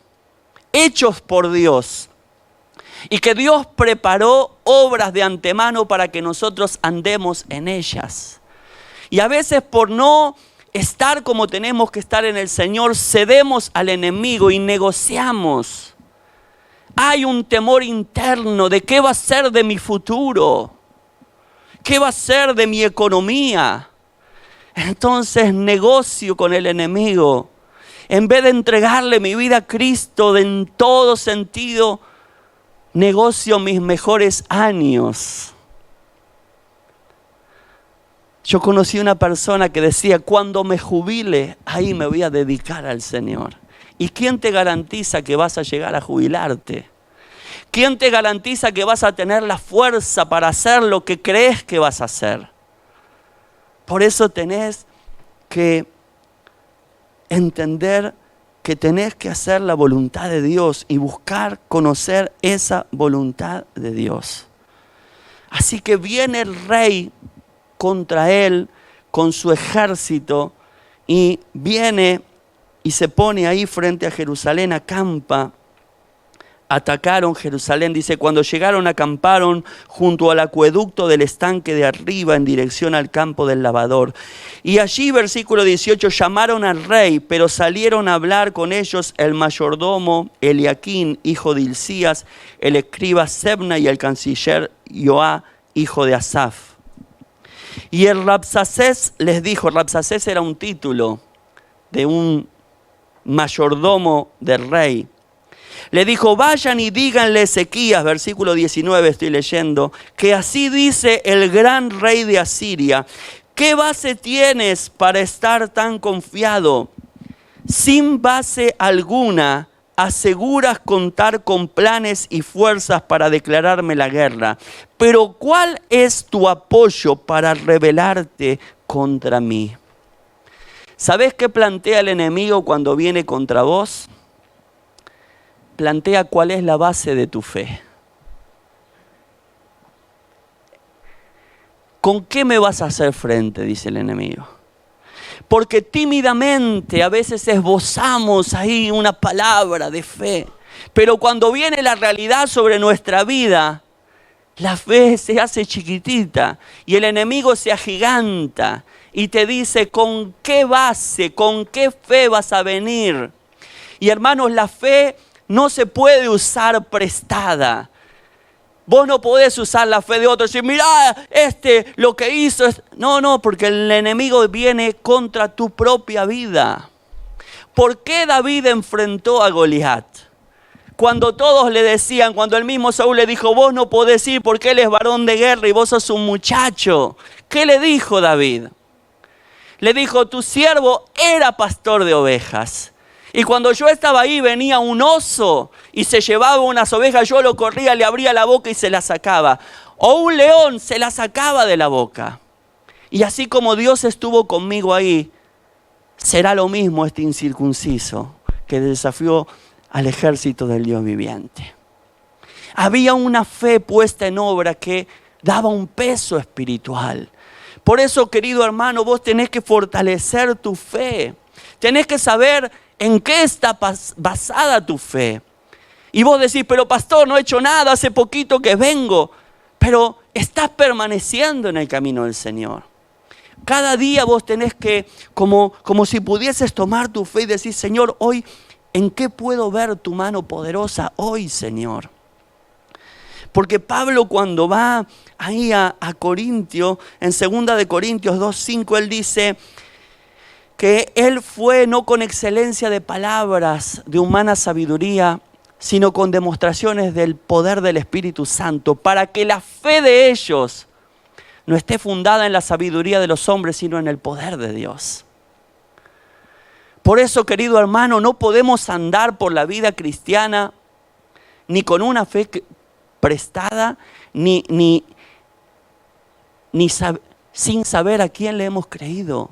hechos por Dios, y que Dios preparó obras de antemano para que nosotros andemos en ellas. Y a veces por no estar como tenemos que estar en el Señor, cedemos al enemigo y negociamos. Hay un temor interno de qué va a ser de mi futuro, qué va a ser de mi economía. Entonces negocio con el enemigo. En vez de entregarle mi vida a Cristo en todo sentido, negocio mis mejores años. Yo conocí una persona que decía, cuando me jubile, ahí me voy a dedicar al Señor. ¿Y quién te garantiza que vas a llegar a jubilarte? ¿Quién te garantiza que vas a tener la fuerza para hacer lo que crees que vas a hacer? Por eso tenés que entender que tenés que hacer la voluntad de Dios y buscar conocer esa voluntad de Dios. Así que viene el rey contra él con su ejército y viene y se pone ahí frente a Jerusalén, acampa. Atacaron Jerusalén, dice, cuando llegaron acamparon junto al acueducto del estanque de arriba en dirección al campo del lavador. Y allí, versículo 18, llamaron al rey, pero salieron a hablar con ellos el mayordomo Eliaquín, hijo de Hilcías, el escriba Sebna y el canciller Joá, hijo de Asaf. Y el Rabsacés les dijo, Rabsacés era un título de un mayordomo del rey. Le dijo, vayan y díganle a Ezequías, versículo 19 estoy leyendo, que así dice el gran rey de Asiria. ¿Qué base tienes para estar tan confiado? Sin base alguna, aseguras contar con planes y fuerzas para declararme la guerra. Pero ¿cuál es tu apoyo para rebelarte contra mí? ¿Sabés qué plantea el enemigo cuando viene contra vos? Plantea cuál es la base de tu fe. ¿Con qué me vas a hacer frente? Dice el enemigo. Porque tímidamente a veces esbozamos ahí una palabra de fe. Pero cuando viene la realidad sobre nuestra vida, la fe se hace chiquitita y el enemigo se agiganta y te dice con qué base, con qué fe vas a venir. Y hermanos, la fe no se puede usar prestada. Vos no podés usar la fe de otros y decir, mirá, lo que hizo. No, porque el enemigo viene contra tu propia vida. ¿Por qué David enfrentó a Goliat? Cuando todos le decían, cuando el mismo Saúl le dijo, vos no podés ir porque él es varón de guerra y vos sos un muchacho. ¿Qué le dijo David? Le dijo, tu siervo era pastor de ovejas. Y cuando yo estaba ahí venía un oso y se llevaba unas ovejas, yo lo corría, le abría la boca y se la sacaba. O un león se la sacaba de la boca. Y así como Dios estuvo conmigo ahí, será lo mismo este incircunciso que desafió al ejército del Dios viviente. Había una fe puesta en obra que daba un peso espiritual. Por eso, querido hermano, vos tenés que fortalecer tu fe. Tenés que saber en qué está basada tu fe. Y vos decís, pero pastor, no he hecho nada, hace poquito que vengo. Pero estás permaneciendo en el camino del Señor. Cada día vos tenés que, como si pudieses tomar tu fe y decir, Señor, hoy, ¿en qué puedo ver tu mano poderosa hoy, Señor? Porque Pablo cuando va ahí a Corintio, en 2 de Corintios 2:5, él dice que él fue no con excelencia de palabras, de humana sabiduría, sino con demostraciones del poder del Espíritu Santo, para que la fe de ellos no esté fundada en la sabiduría de los hombres, sino en el poder de Dios. Por eso, querido hermano, no podemos andar por la vida cristiana ni con una fe prestada, sin saber a quién le hemos creído,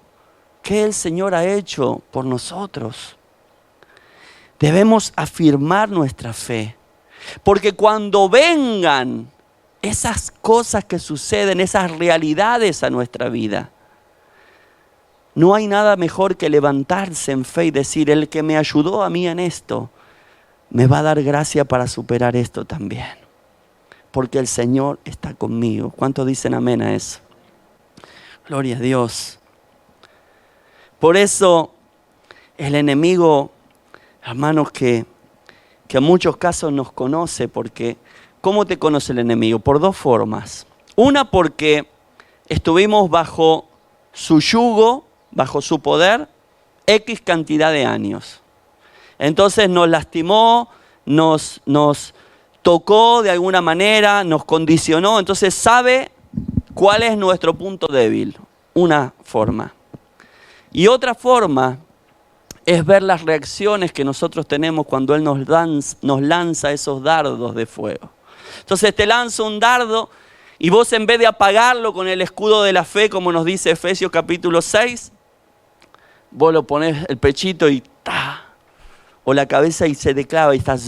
qué el Señor ha hecho por nosotros. Debemos afirmar nuestra fe, porque cuando vengan esas cosas que suceden, esas realidades a nuestra vida, no hay nada mejor que levantarse en fe y decir, el que me ayudó a mí en esto, me va a dar gracia para superar esto también. Porque el Señor está conmigo. ¿Cuántos dicen amén a eso? Gloria a Dios. Por eso el enemigo, hermanos, que en muchos casos nos conoce, porque ¿cómo te conoce el enemigo? Por dos formas. Una, porque estuvimos bajo su yugo, bajo su poder, X cantidad de años. Entonces nos lastimó, nos tocó de alguna manera, nos condicionó, entonces sabe cuál es nuestro punto débil. Una forma. Y otra forma es ver las reacciones que nosotros tenemos cuando Él nos lanza esos dardos de fuego. Entonces te lanza un dardo y vos, en vez de apagarlo con el escudo de la fe, como nos dice Efesios capítulo 6, vos lo ponés el pechito y ¡ta! O la cabeza y se te clava y estás...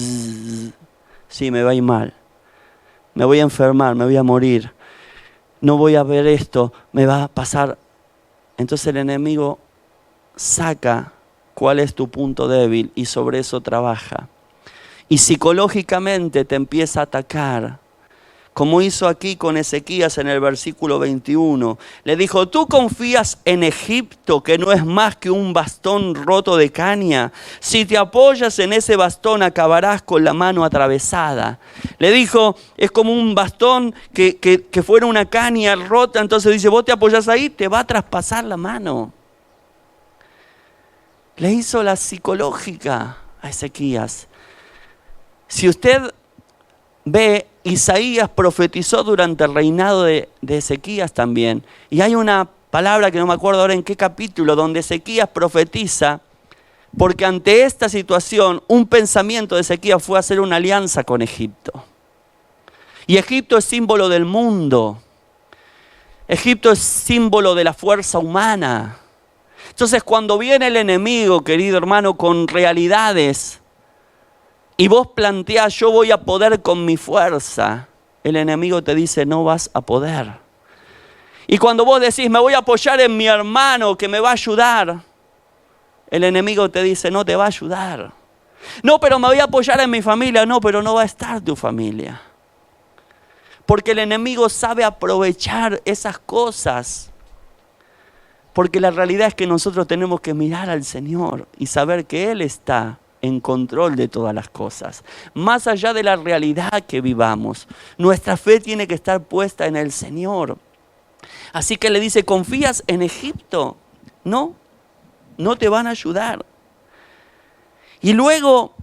Sí, me va a ir mal. Me voy a enfermar, me voy a morir. No voy a ver esto, me va a pasar. Entonces el enemigo saca cuál es tu punto débil y sobre eso trabaja. Y psicológicamente te empieza a atacar. Como hizo aquí con Ezequías en el versículo 21. Le dijo, ¿tú confías en Egipto, que no es más que un bastón roto de caña? Si te apoyas en ese bastón, acabarás con la mano atravesada. Le dijo, es como un bastón que fuera una caña rota. Entonces dice, vos te apoyas ahí, te va a traspasar la mano. Le hizo la psicológica a Ezequías. Si usted ve, Isaías profetizó durante el reinado de Ezequías también. Y hay una palabra que no me acuerdo ahora en qué capítulo, donde Ezequías profetiza, porque ante esta situación, un pensamiento de Ezequías fue hacer una alianza con Egipto. Y Egipto es símbolo del mundo. Egipto es símbolo de la fuerza humana. Entonces, cuando viene el enemigo, querido hermano, con realidades, y vos planteás, yo voy a poder con mi fuerza, el enemigo te dice, no vas a poder. Y cuando vos decís, me voy a apoyar en mi hermano que me va a ayudar, el enemigo te dice, no te va a ayudar. No, pero me voy a apoyar en mi familia. No, pero no va a estar tu familia. Porque el enemigo sabe aprovechar esas cosas. Porque la realidad es que nosotros tenemos que mirar al Señor y saber que Él está en control de todas las cosas. Más allá de la realidad que vivamos, nuestra fe tiene que estar puesta en el Señor. Así que le dice, ¿confías en Egipto? No, no te van a ayudar. Y luego,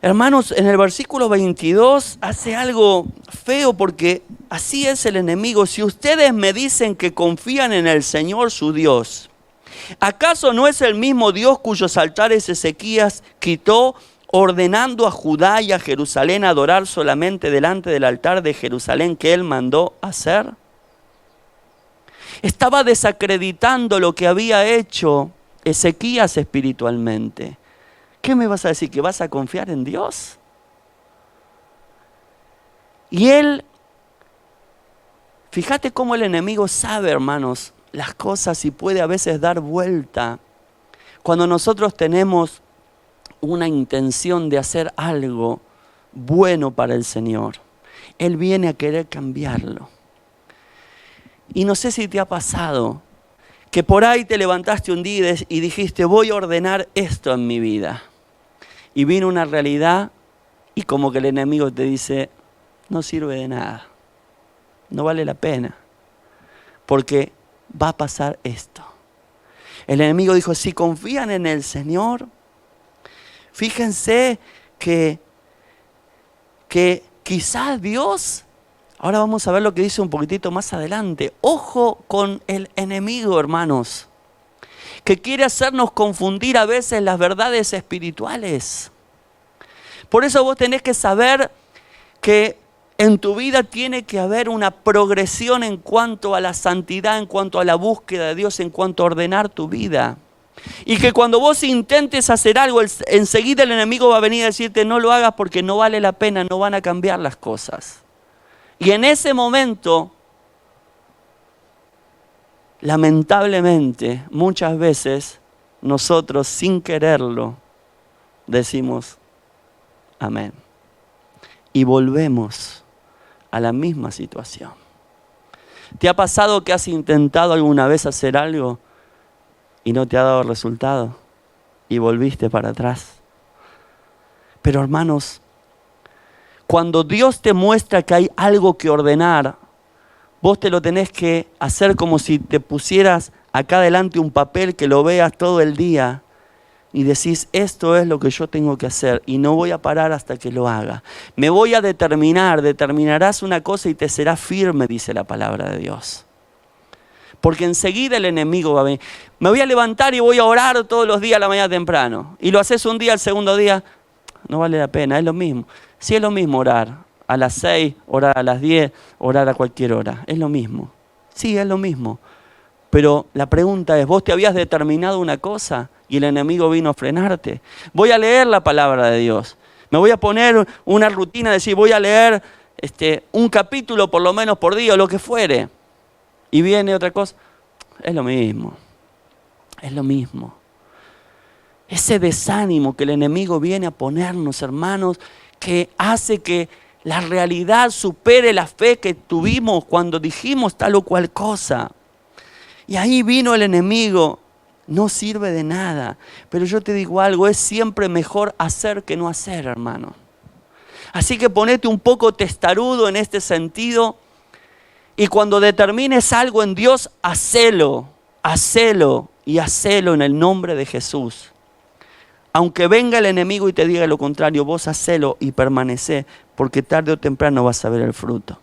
hermanos, en el versículo 22 hace algo feo porque así es el enemigo. Si ustedes me dicen que confían en el Señor su Dios, ¿acaso no es el mismo Dios cuyos altares Ezequías quitó, ordenando a Judá y a Jerusalén a adorar solamente delante del altar de Jerusalén que él mandó hacer? Estaba desacreditando lo que había hecho Ezequías espiritualmente. ¿Qué me vas a decir? ¿Que vas a confiar en Dios? Y él, fíjate cómo el enemigo sabe, hermanos, las cosas y puede a veces dar vuelta. Cuando nosotros tenemos una intención de hacer algo bueno para el Señor, Él viene a querer cambiarlo. Y no sé si te ha pasado que por ahí te levantaste un día y dijiste, voy a ordenar esto en mi vida. Y vino una realidad y como que el enemigo te dice, no sirve de nada, no vale la pena, porque va a pasar esto. El enemigo dijo, si confían en el Señor, fíjense que quizás Dios, ahora vamos a ver lo que dice un poquitito más adelante. Ojo con el enemigo, hermanos, que quiere hacernos confundir a veces las verdades espirituales. Por eso vos tenés que saber que en tu vida tiene que haber una progresión en cuanto a la santidad, en cuanto a la búsqueda de Dios, en cuanto a ordenar tu vida. Y que cuando vos intentes hacer algo, enseguida el enemigo va a venir a decirte, no lo hagas porque no vale la pena, no van a cambiar las cosas. Y en ese momento, lamentablemente, muchas veces, nosotros sin quererlo, decimos, amén. Y volvemos a la misma situación. ¿Te ha pasado que has intentado alguna vez hacer algo y no te ha dado resultado? Y volviste para atrás. Pero hermanos, cuando Dios te muestra que hay algo que ordenar, vos te lo tenés que hacer como si te pusieras acá delante un papel que lo veas todo el día y decís, esto es lo que yo tengo que hacer y no voy a parar hasta que lo haga. Me voy a determinarás una cosa y te será firme, dice la palabra de Dios. Porque enseguida el enemigo va a venir. Me voy a levantar y voy a orar todos los días a la mañana temprano. Y lo haces un día, el segundo día, no vale la pena, es lo mismo. Sí, es lo mismo orar a las 6, orar a las 10, orar a cualquier hora. Es lo mismo. Sí, es lo mismo. Pero la pregunta es, ¿vos te habías determinado una cosa y el enemigo vino a frenarte? Voy a leer la palabra de Dios. Me voy a poner una rutina de decir, voy a leer un capítulo por lo menos por día o lo que fuere. Y viene otra cosa. Es lo mismo. Es lo mismo. Ese desánimo que el enemigo viene a ponernos, hermanos, que hace que la realidad supere la fe que tuvimos cuando dijimos tal o cual cosa. Y ahí vino el enemigo. No sirve de nada. Pero yo te digo algo, es siempre mejor hacer que no hacer, hermano. Así que ponete un poco testarudo en este sentido. Y cuando determines algo en Dios, hacelo y hacelo en el nombre de Jesús. Aunque venga el enemigo y te diga lo contrario, vos hacelo y permanecé, porque tarde o temprano vas a ver el fruto.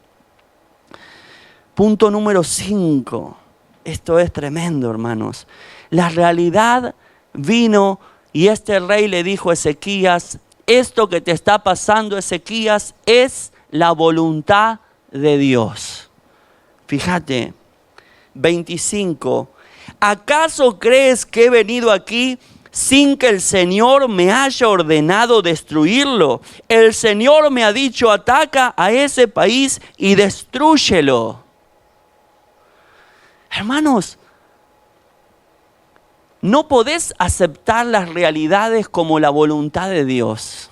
Punto número 5. Esto es tremendo, hermanos. La realidad vino y este rey le dijo a Ezequías, esto que te está pasando, Ezequías, es la voluntad de Dios. Fíjate, 25. ¿Acaso crees que he venido aquí sin que el Señor me haya ordenado destruirlo? El Señor me ha dicho, ataca a ese país y destrúyelo. Hermanos, no podés aceptar las realidades como la voluntad de Dios.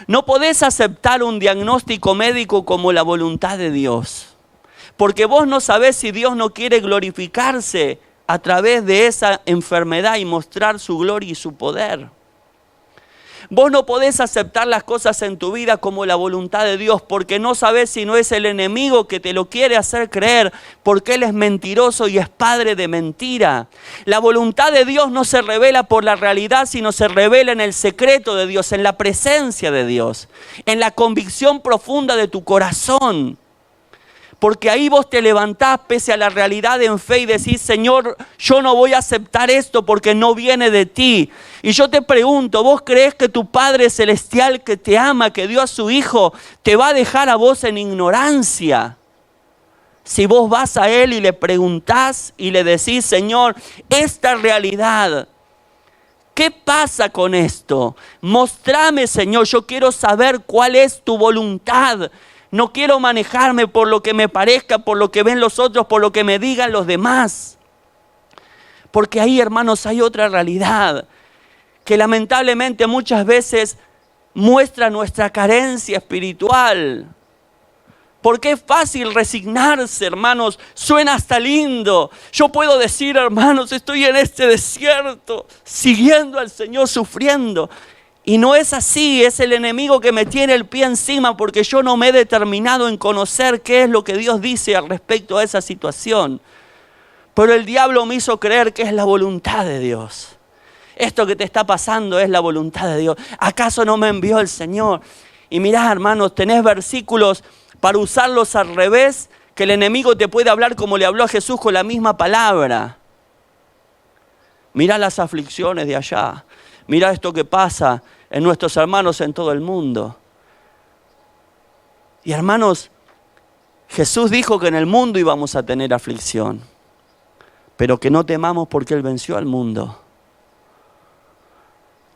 No podés aceptar un diagnóstico médico como la voluntad de Dios. Porque vos no sabés si Dios no quiere glorificarse a través de esa enfermedad y mostrar su gloria y su poder. Vos no podés aceptar las cosas en tu vida como la voluntad de Dios porque no sabés si no es el enemigo que te lo quiere hacer creer, porque Él es mentiroso y es padre de mentira. La voluntad de Dios no se revela por la realidad, sino se revela en el secreto de Dios, en la presencia de Dios, en la convicción profunda de tu corazón. Porque ahí vos te levantás pese a la realidad en fe y decís, Señor, yo no voy a aceptar esto porque no viene de ti. Y yo te pregunto, ¿vos crees que tu Padre Celestial que te ama, que dio a su Hijo, te va a dejar a vos en ignorancia? Si vos vas a Él y le preguntás y le decís, Señor, esta realidad, ¿qué pasa con esto? Mostrame, Señor, yo quiero saber cuál es tu voluntad. No quiero manejarme por lo que me parezca, por lo que ven los otros, por lo que me digan los demás. Porque ahí, hermanos, hay otra realidad que lamentablemente muchas veces muestra nuestra carencia espiritual. Porque es fácil resignarse, hermanos, suena hasta lindo. Yo puedo decir, hermanos, estoy en este desierto, siguiendo al Señor, sufriendo. Y no es así, es el enemigo que me tiene el pie encima porque yo no me he determinado en conocer qué es lo que Dios dice al respecto a esa situación. Pero el diablo me hizo creer que es la voluntad de Dios. Esto que te está pasando es la voluntad de Dios. ¿Acaso no me envió el Señor? Y mirá, hermanos, tenés versículos para usarlos al revés, que el enemigo te puede hablar como le habló a Jesús con la misma palabra. Mirá las aflicciones de allá. Mirá esto que pasa en nuestros hermanos en todo el mundo. Y hermanos, Jesús dijo que en el mundo íbamos a tener aflicción, pero que no temamos porque Él venció al mundo.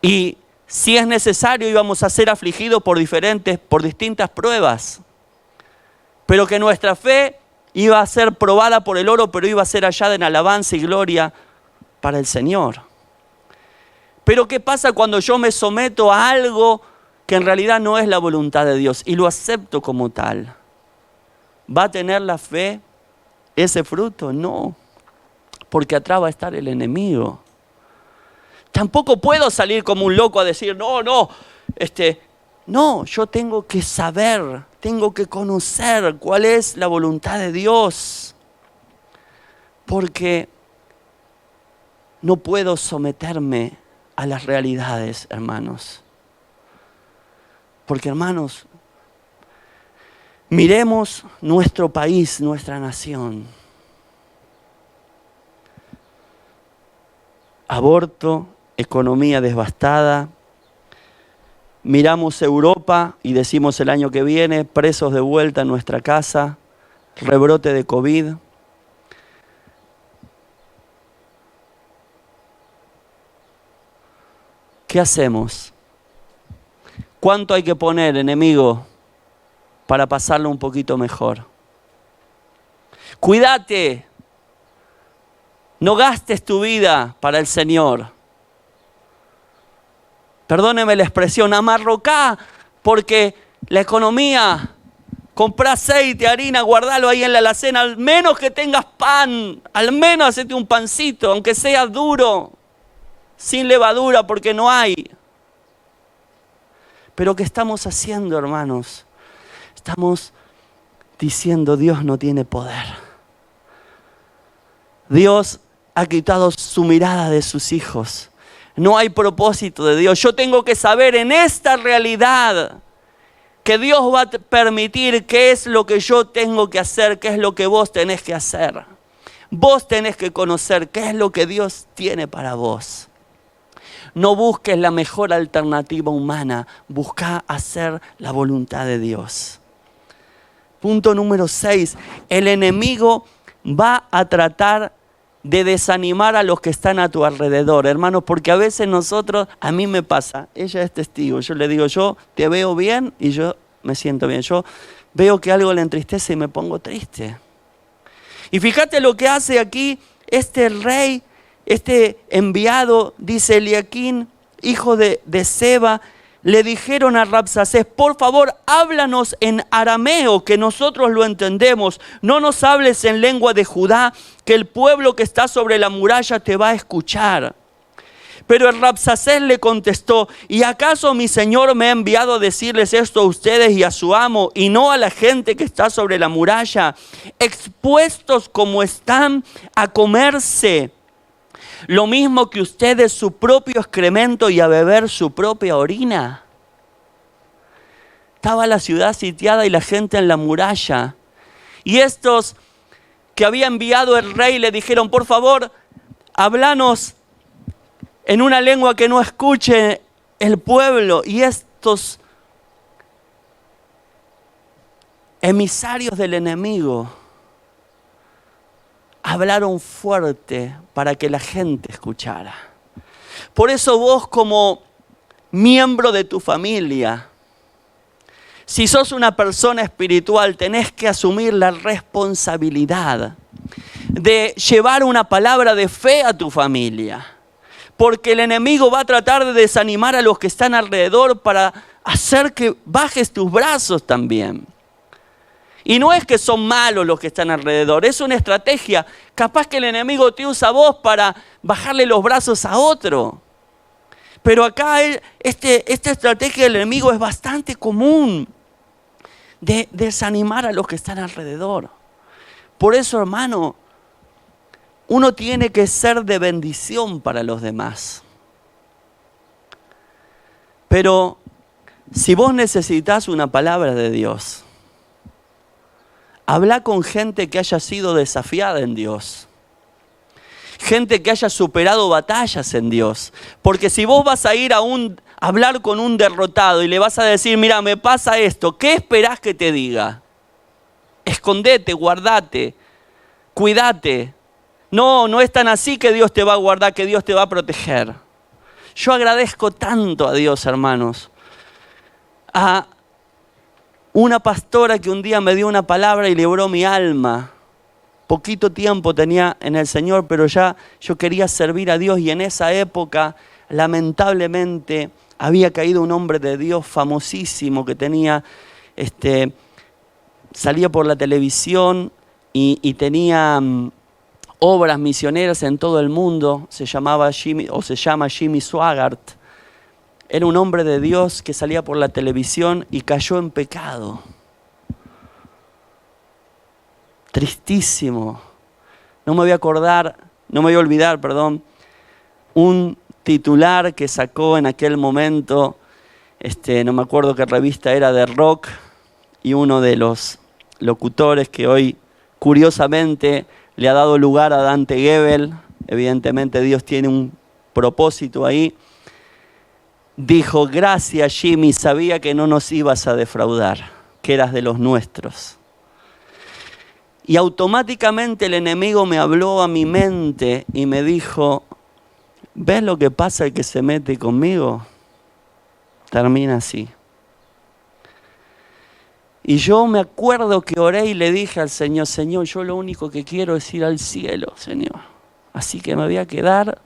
Y si es necesario íbamos a ser afligidos por distintas pruebas, pero que nuestra fe iba a ser probada por el oro, pero iba a ser hallada en alabanza y gloria para el Señor. Pero ¿qué pasa cuando yo me someto a algo que en realidad no es la voluntad de Dios y lo acepto como tal? ¿Va a tener la fe ese fruto? No, porque atrás va a estar el enemigo. Tampoco puedo salir como un loco a decir, no, yo tengo que saber, tengo que conocer cuál es la voluntad de Dios. Porque no puedo someterme a las realidades, hermanos. Porque, hermanos, miremos nuestro país, nuestra nación. Aborto, economía devastada. Miramos Europa y decimos el año que viene, presos de vuelta en nuestra casa, rebrote de COVID. ¿Qué hacemos? ¿Cuánto hay que poner, enemigo, para pasarlo un poquito mejor? Cuídate. No gastes tu vida para el Señor. Perdóneme la expresión, amarrocá, porque la economía, comprá aceite, harina, guardalo ahí en la alacena, al menos que tengas pan, al menos hacete un pancito, aunque sea duro, sin levadura, porque no hay. Pero ¿qué estamos haciendo, hermanos? Estamos diciendo, Dios no tiene poder. Dios ha quitado su mirada de sus hijos. No hay propósito de Dios. Yo tengo que saber en esta realidad que Dios va a permitir qué es lo que yo tengo que hacer, qué es lo que vos tenés que hacer. Vos tenés que conocer qué es lo que Dios tiene para vos. No busques la mejor alternativa humana, busca hacer la voluntad de Dios. Punto número 6. El enemigo va a tratar de desanimar a los que están a tu alrededor, hermanos, porque a veces nosotros, a mí me pasa, ella es testigo, yo le digo, yo te veo bien y yo me siento bien, yo veo que algo le entristece y me pongo triste. Y fíjate lo que hace aquí este rey, este enviado, dice Eliaquín, hijo de Seba. Le dijeron a Rabsacés: por favor, háblanos en arameo, que nosotros lo entendemos. No nos hables en lengua de Judá, que el pueblo que está sobre la muralla te va a escuchar. Pero el Rabsacés le contestó: ¿y acaso mi señor me ha enviado a decirles esto a ustedes y a su amo, y no a la gente que está sobre la muralla, expuestos como están a comerse lo mismo que ustedes su propio excremento y a beber su propia orina? Estaba la ciudad sitiada y la gente en la muralla. Y estos que había enviado el rey le dijeron: por favor, háblanos en una lengua que no escuche el pueblo. Y estos emisarios del enemigo hablaron fuerte para que la gente escuchara. Por eso vos, como miembro de tu familia, si sos una persona espiritual, tenés que asumir la responsabilidad de llevar una palabra de fe a tu familia. Porque el enemigo va a tratar de desanimar a los que están alrededor para hacer que bajes tus brazos también. Y no es que son malos los que están alrededor, es una estrategia. Capaz que el enemigo te usa a vos para bajarle los brazos a otro. Pero acá esta estrategia del enemigo es bastante común, de desanimar a los que están alrededor. Por eso, hermano, uno tiene que ser de bendición para los demás. Pero si vos necesitas una palabra de Dios, habla con gente que haya sido desafiada en Dios. Gente que haya superado batallas en Dios. Porque si vos vas a ir a hablar con un derrotado y le vas a decir: mira, me pasa esto, ¿qué esperás que te diga? Escondete, guardate, cuídate. No es tan así que Dios te va a guardar, que Dios te va a proteger. Yo agradezco tanto a Dios, hermanos, a una pastora que un día me dio una palabra y libró mi alma. Poquito tiempo tenía en el Señor, pero ya yo quería servir a Dios, y en esa época, lamentablemente, había caído un hombre de Dios famosísimo que tenía, salía por la televisión y tenía obras misioneras en todo el mundo. Se llama Jimmy Swaggart. Era un hombre de Dios que salía por la televisión y cayó en pecado. Tristísimo. No me voy a olvidar, un titular que sacó en aquel momento, no me acuerdo qué revista era, de rock, y uno de los locutores que hoy, curiosamente, le ha dado lugar a Dante Gebel, evidentemente Dios tiene un propósito ahí, dijo: gracias, Jimmy, sabía que no nos ibas a defraudar, que eras de los nuestros. Y automáticamente el enemigo me habló a mi mente y me dijo: ¿ves lo que pasa el que se mete conmigo? Termina así. Y yo me acuerdo que oré y le dije al Señor: Señor, yo lo único que quiero es ir al cielo, Señor. Así que me voy a quedar,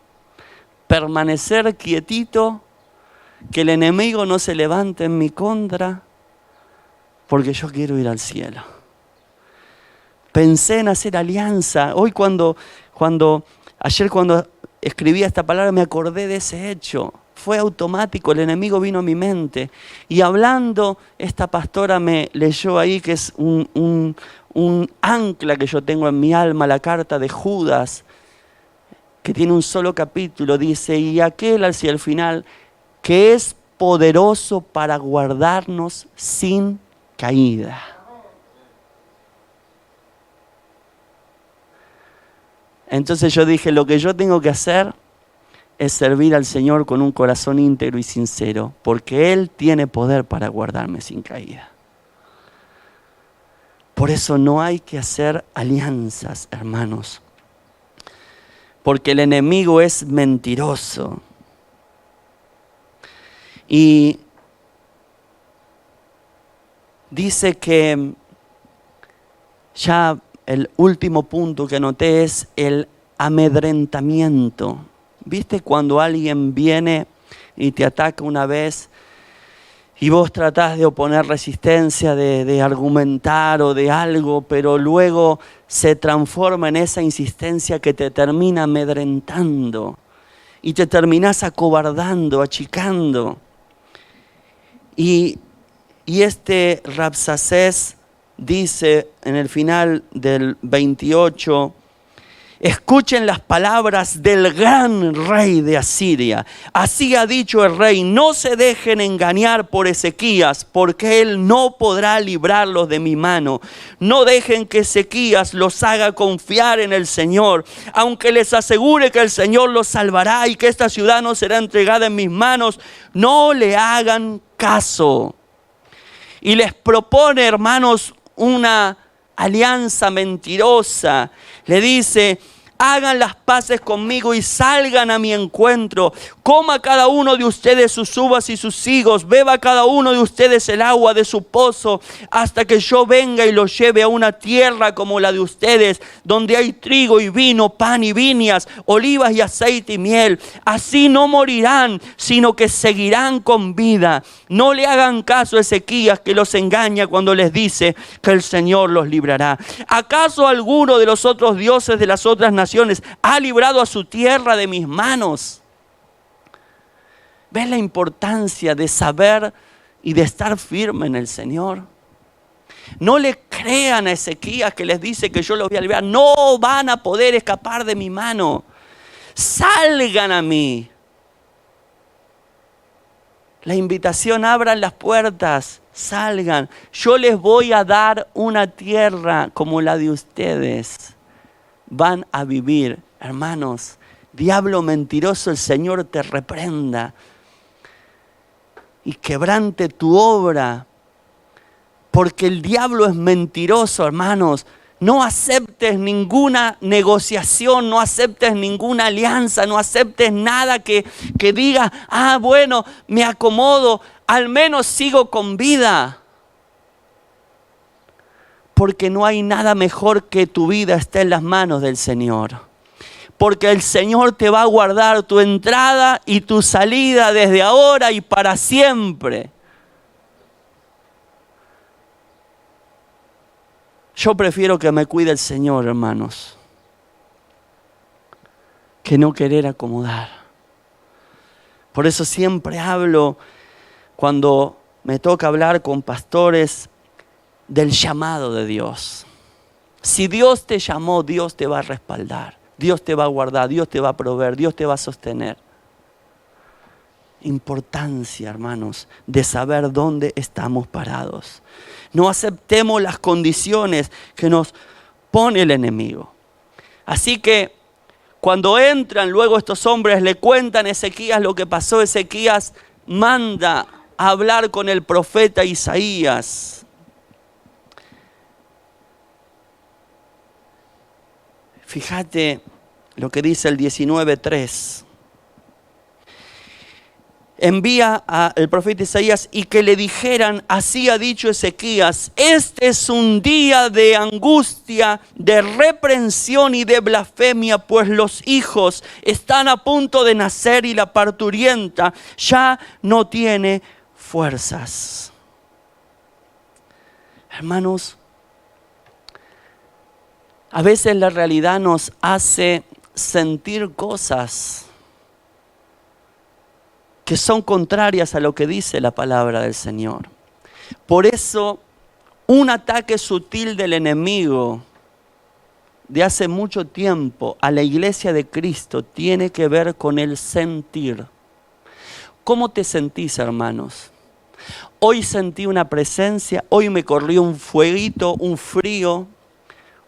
permanecer quietito, que el enemigo no se levante en mi contra, porque yo quiero ir al cielo. Pensé en hacer alianza. Hoy ayer cuando escribí esta palabra me acordé de ese hecho. Fue automático, el enemigo vino a mi mente. Y hablando, esta pastora me leyó ahí, que es un ancla que yo tengo en mi alma, la carta de Judas, que tiene un solo capítulo. Dice: y aquel hacia el final, que es poderoso para guardarnos sin caída. Entonces yo dije: lo que yo tengo que hacer es servir al Señor con un corazón íntegro y sincero, porque Él tiene poder para guardarme sin caída. Por eso no hay que hacer alianzas, hermanos, porque el enemigo es mentiroso. Y dice que ya el último punto que anoté es el amedrentamiento. ¿Viste cuando alguien viene y te ataca una vez y vos tratás de oponer resistencia, de argumentar o de algo, pero luego se transforma en esa insistencia que te termina amedrentando y te terminás acobardando, achicando? Y este Rabsacés dice en el final del 28, escuchen las palabras del gran rey de Asiria. Así ha dicho el rey, no se dejen engañar por Ezequías, porque él no podrá librarlos de mi mano. No dejen que Ezequías los haga confiar en el Señor, aunque les asegure que el Señor los salvará y que esta ciudad no será entregada en mis manos. No le hagan caso. Y les propone, hermanos, una alianza mentirosa. Le dice, hagan las paces conmigo y salgan a mi encuentro. Coma cada uno de ustedes sus uvas y sus higos. Beba cada uno de ustedes el agua de su pozo, hasta que yo venga y los lleve a una tierra como la de ustedes, donde hay trigo y vino, pan y viñas, olivas y aceite y miel. Así no morirán, sino que seguirán con vida. No le hagan caso a Ezequías, que los engaña cuando les dice que el Señor los librará. ¿Acaso alguno de los otros dioses de las otras naciones ha librado a su tierra de mis manos? ¿Ves la importancia de saber y de estar firme en el Señor? No le crean a Ezequías que les dice que yo los voy a librar. No van a poder escapar de mi mano. Salgan a mí. La invitación, abran las puertas, salgan. Yo les voy a dar una tierra como la de ustedes. Van a vivir, hermanos. Diablo mentiroso, el Señor te reprenda y quebrante tu obra, porque el diablo es mentiroso, hermanos. No aceptes ninguna negociación, no aceptes ninguna alianza, no aceptes nada que diga, bueno, me acomodo, al menos sigo con vida. Porque no hay nada mejor que tu vida esté en las manos del Señor. Porque el Señor te va a guardar tu entrada y tu salida desde ahora y para siempre. Yo prefiero que me cuide el Señor, hermanos, que no querer acomodar. Por eso siempre hablo, cuando me toca hablar con pastores, del llamado de Dios. Si Dios te llamó, Dios te va a respaldar, Dios te va a guardar, Dios te va a proveer, Dios te va a sostener. Importancia, hermanos, de saber dónde estamos parados. No aceptemos las condiciones que nos pone el enemigo. Así que cuando entran luego estos hombres, le cuentan a Ezequías lo que pasó. Ezequías manda a hablar con el profeta Isaías. Fíjate lo que dice el 19:3. Envía al profeta Isaías y que le dijeran, así ha dicho Ezequías, este es un día de angustia, de reprensión y de blasfemia, pues los hijos están a punto de nacer y la parturienta ya no tiene fuerzas. Hermanos, a veces la realidad nos hace sentir cosas que son contrarias a lo que dice la palabra del Señor. Por eso, un ataque sutil del enemigo de hace mucho tiempo a la iglesia de Cristo tiene que ver con el sentir. ¿Cómo te sentís, hermanos? Hoy sentí una presencia, hoy me corrió un fueguito, un frío,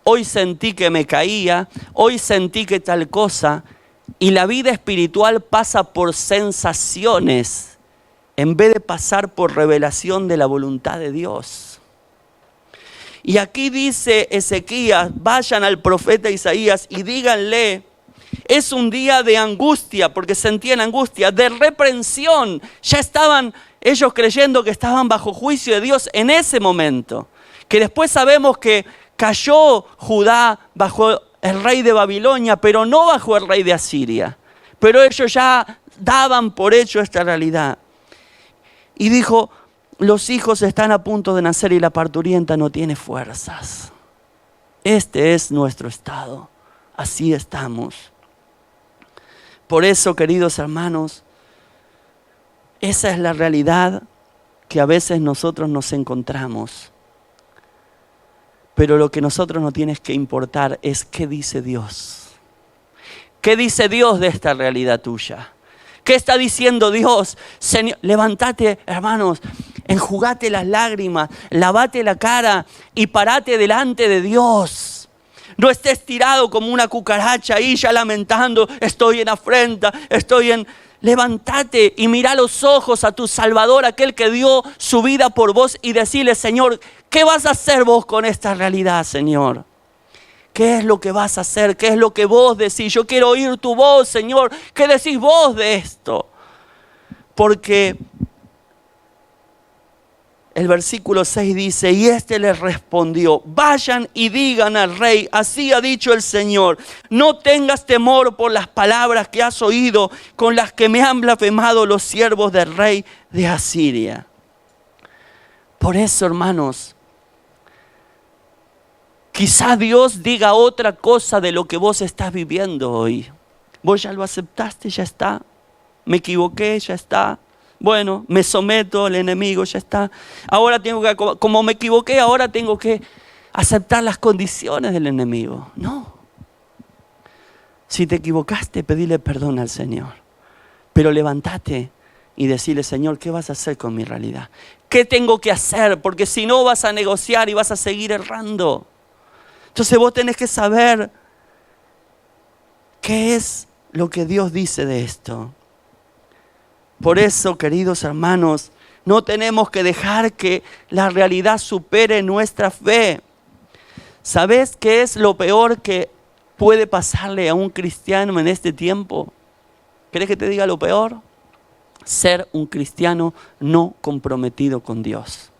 hoy sentí que me caía, hoy sentí que tal cosa. Y la vida espiritual pasa por sensaciones en vez de pasar por revelación de la voluntad de Dios. Y aquí dice Ezequías, vayan al profeta Isaías y díganle, es un día de angustia, porque sentían angustia, de reprensión. Ya estaban ellos creyendo que estaban bajo juicio de Dios en ese momento. Que después sabemos que Cayó Judá bajo el rey de Babilonia, pero no bajo el rey de Asiria. Pero ellos ya daban por hecho esta realidad. Y dijo, los hijos están a punto de nacer y la parturienta no tiene fuerzas. Este es nuestro estado. Así estamos. Por eso, queridos hermanos, esa es la realidad que a veces nosotros nos encontramos. Pero lo que a nosotros nos tiene que importar es qué dice Dios. ¿Qué dice Dios de esta realidad tuya? ¿Qué está diciendo Dios? Señor, levántate, hermanos, enjugate las lágrimas, lavate la cara y parate delante de Dios. No estés tirado como una cucaracha ahí ya lamentando, estoy en afrenta, Levántate y mira a los ojos a tu Salvador, aquel que dio su vida por vos, y decirle, Señor, ¿qué vas a hacer vos con esta realidad, Señor? ¿Qué es lo que vas a hacer? ¿Qué es lo que vos decís? Yo quiero oír tu voz, Señor. ¿Qué decís vos de esto? Porque el versículo 6 dice, y este les respondió, vayan y digan al rey, así ha dicho el Señor, no tengas temor por las palabras que has oído, con las que me han blasfemado los siervos del rey de Asiria. Por eso, hermanos, quizá Dios diga otra cosa de lo que vos estás viviendo hoy. Vos ya lo aceptaste, ya está. Me equivoqué, ya está. Bueno, me someto al enemigo, ya está. Ahora tengo que, como me equivoqué, ahora tengo que aceptar las condiciones del enemigo. No. Si te equivocaste, pedile perdón al Señor. Pero levántate y decirle, Señor, ¿qué vas a hacer con mi realidad? ¿Qué tengo que hacer? Porque si no vas a negociar y vas a seguir errando. Entonces vos tenés que saber qué es lo que Dios dice de esto. Por eso, queridos hermanos, no tenemos que dejar que la realidad supere nuestra fe. ¿Sabés qué es lo peor que puede pasarle a un cristiano en este tiempo? ¿Querés que te diga lo peor? Ser un cristiano no comprometido con Dios.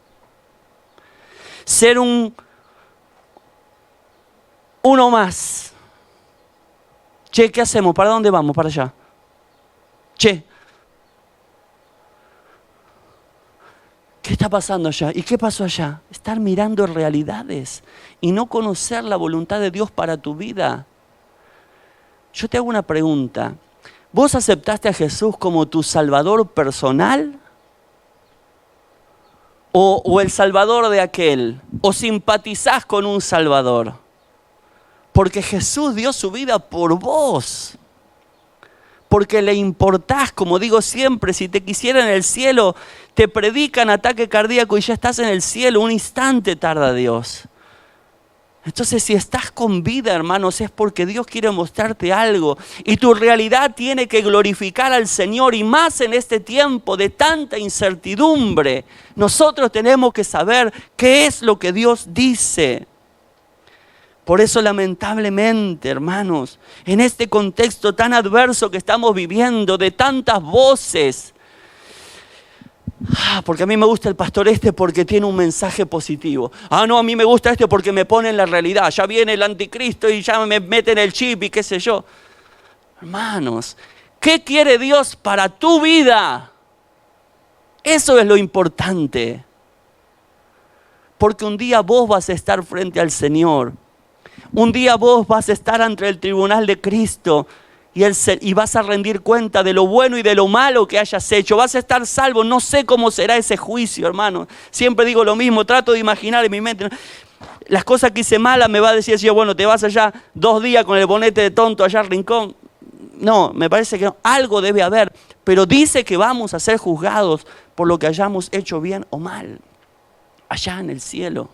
Ser uno más. Che, ¿qué hacemos? ¿Para dónde vamos? Para allá. Che, ¿qué está pasando allá? ¿Y qué pasó allá? Estar mirando realidades y no conocer la voluntad de Dios para tu vida. Yo te hago una pregunta. ¿Vos aceptaste a Jesús como tu Salvador personal? ¿O el Salvador de aquel? ¿O simpatizás con un Salvador? Porque Jesús dio su vida por vos. Porque le importás, como digo siempre, si te quisiera en el cielo, te predican ataque cardíaco y ya estás en el cielo, un instante tarda Dios. Entonces, si estás con vida, hermanos, es porque Dios quiere mostrarte algo. Y tu realidad tiene que glorificar al Señor. Y más en este tiempo de tanta incertidumbre, nosotros tenemos que saber qué es lo que Dios dice. Por eso, lamentablemente, hermanos, en este contexto tan adverso que estamos viviendo, de tantas voces, porque a mí me gusta el pastor este porque tiene un mensaje positivo. No, a mí me gusta este porque me pone en la realidad. Ya viene el anticristo y ya me meten el chip y qué sé yo. Hermanos, ¿qué quiere Dios para tu vida? Eso es lo importante. Porque un día vos vas a estar frente al Señor. Un día vos vas a estar ante el tribunal de Cristo y vas a rendir cuenta de lo bueno y de lo malo que hayas hecho. Vas a estar salvo. No sé cómo será ese juicio, hermano. Siempre digo lo mismo, trato de imaginar en mi mente. Las cosas que hice malas me va a decir, bueno, te vas allá 2 días con el bonete de tonto allá al rincón. No, me parece que no. Algo debe haber. Pero dice que vamos a ser juzgados por lo que hayamos hecho bien o mal. Allá en el cielo.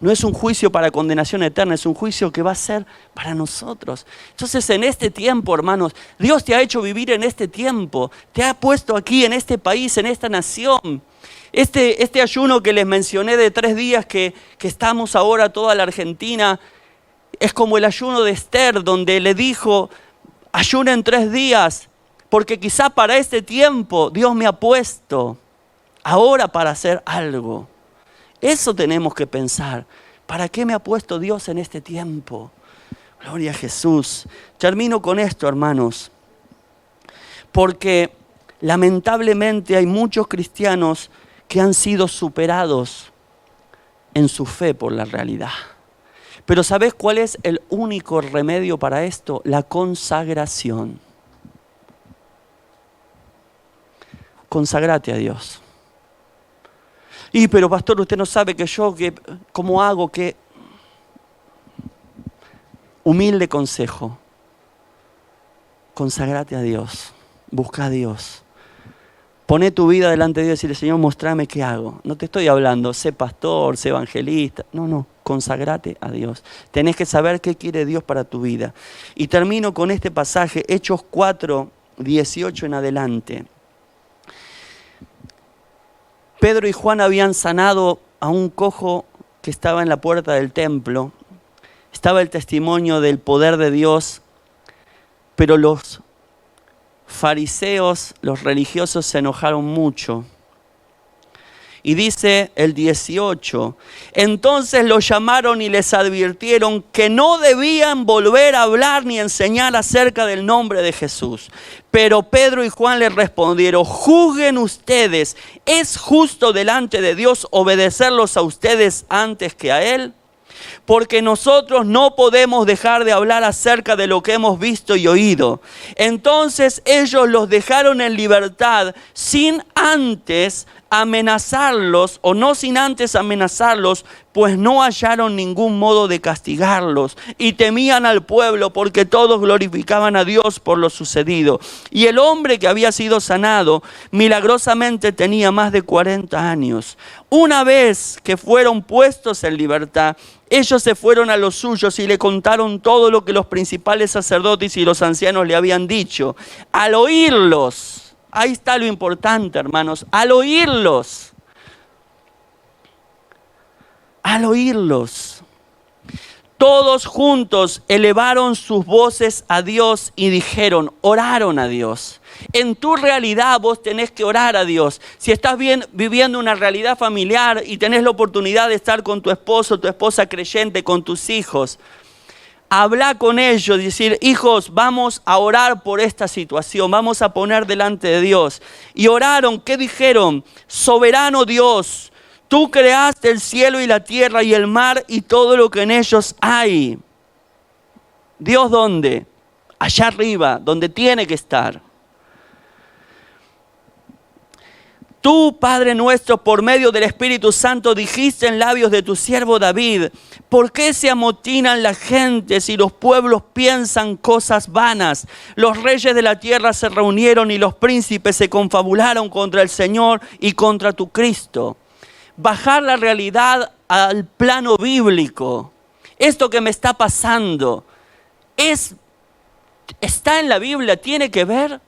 No es un juicio para condenación eterna, es un juicio que va a ser para nosotros. Entonces, en este tiempo, hermanos, Dios te ha hecho vivir en este tiempo. Te ha puesto aquí, en este país, en esta nación. Este ayuno que les mencioné de 3 días que estamos ahora toda la Argentina, es como el ayuno de Esther, donde le dijo, ayunen 3 días, porque quizá para este tiempo Dios me ha puesto ahora para hacer algo. Eso tenemos que pensar, ¿Para qué me ha puesto Dios en este tiempo? Gloria a Jesús. Termino con esto, hermanos. Porque lamentablemente hay muchos cristianos que han sido superados en su fe por la realidad. Pero ¿sabes cuál es el único remedio para esto? La consagración. Consagrate a Dios. Y pero pastor, usted no sabe que yo, ¿cómo hago? Que humilde consejo. Consagrate a Dios. Busca a Dios. Poné tu vida delante de Dios y decirle, Señor, mostrame qué hago. No te estoy hablando, sé pastor, sé evangelista. No, consagrate a Dios. Tenés que saber qué quiere Dios para tu vida. Y termino con este pasaje, Hechos 4, 18 en adelante. Pedro y Juan habían sanado a un cojo que estaba en la puerta del templo. Estaba el testimonio del poder de Dios, pero los fariseos, los religiosos, se enojaron mucho. Y dice el 18, entonces los llamaron y les advirtieron que no debían volver a hablar ni enseñar acerca del nombre de Jesús. Pero Pedro y Juan les respondieron, juzguen ustedes, ¿es justo delante de Dios obedecerlos a ustedes antes que a Él? Porque nosotros no podemos dejar de hablar acerca de lo que hemos visto y oído. Entonces ellos los dejaron en libertad sin antes amenazarlos, o no sin antes amenazarlos, pues no hallaron ningún modo de castigarlos y temían al pueblo porque todos glorificaban a Dios por lo sucedido. Y el hombre que había sido sanado milagrosamente tenía más de 40 años. Una vez que fueron puestos en libertad, ellos se fueron a los suyos y le contaron todo lo que los principales sacerdotes y los ancianos le habían dicho. Al oírlos, ahí está lo importante, hermanos, al oírlos, todos juntos elevaron sus voces a Dios y dijeron, oraron a Dios. En tu realidad vos tenés que orar a Dios. Si estás viviendo una realidad familiar y tenés la oportunidad de estar con tu esposo, tu esposa creyente, con tus hijos, habla con ellos y decir, hijos, vamos a orar por esta situación, vamos a poner delante de Dios. Y oraron, ¿qué dijeron? Soberano Dios, tú creaste el cielo y la tierra y el mar y todo lo que en ellos hay. ¿Dios dónde? Allá arriba, donde tiene que estar. Tú, Padre nuestro, por medio del Espíritu Santo, dijiste en labios de tu siervo David, ¿por qué se amotinan las gentes y los pueblos piensan cosas vanas? Los reyes de la tierra se reunieron y los príncipes se confabularon contra el Señor y contra tu Cristo. Bajar la realidad al plano bíblico. Esto que me está pasando, está en la Biblia, tiene que ver.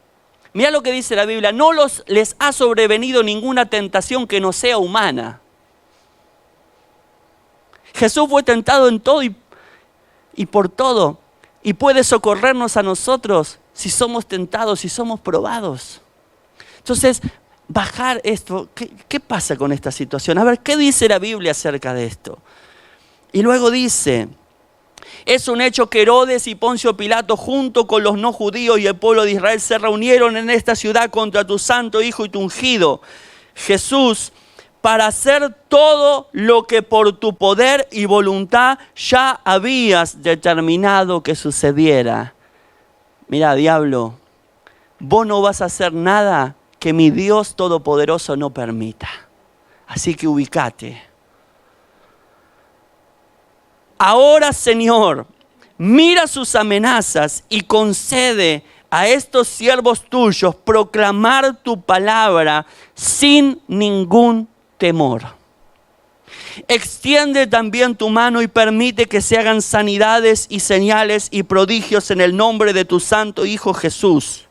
Mira lo que dice la Biblia, no les ha sobrevenido ninguna tentación que no sea humana. Jesús fue tentado en todo y por todo, y puede socorrernos a nosotros si somos tentados, si somos probados. Entonces, bajar esto, ¿qué pasa con esta situación? A ver, ¿qué dice la Biblia acerca de esto? Y luego dice, es un hecho que Herodes y Poncio Pilato junto con los no judíos y el pueblo de Israel se reunieron en esta ciudad contra tu santo Hijo y tu ungido, Jesús, para hacer todo lo que por tu poder y voluntad ya habías determinado que sucediera. Mira, diablo, vos no vas a hacer nada que mi Dios Todopoderoso no permita. Así que ubicate. Ahora, Señor, mira sus amenazas y concede a estos siervos tuyos proclamar tu palabra sin ningún temor. Extiende también tu mano y permite que se hagan sanidades y señales y prodigios en el nombre de tu santo Hijo Jesús.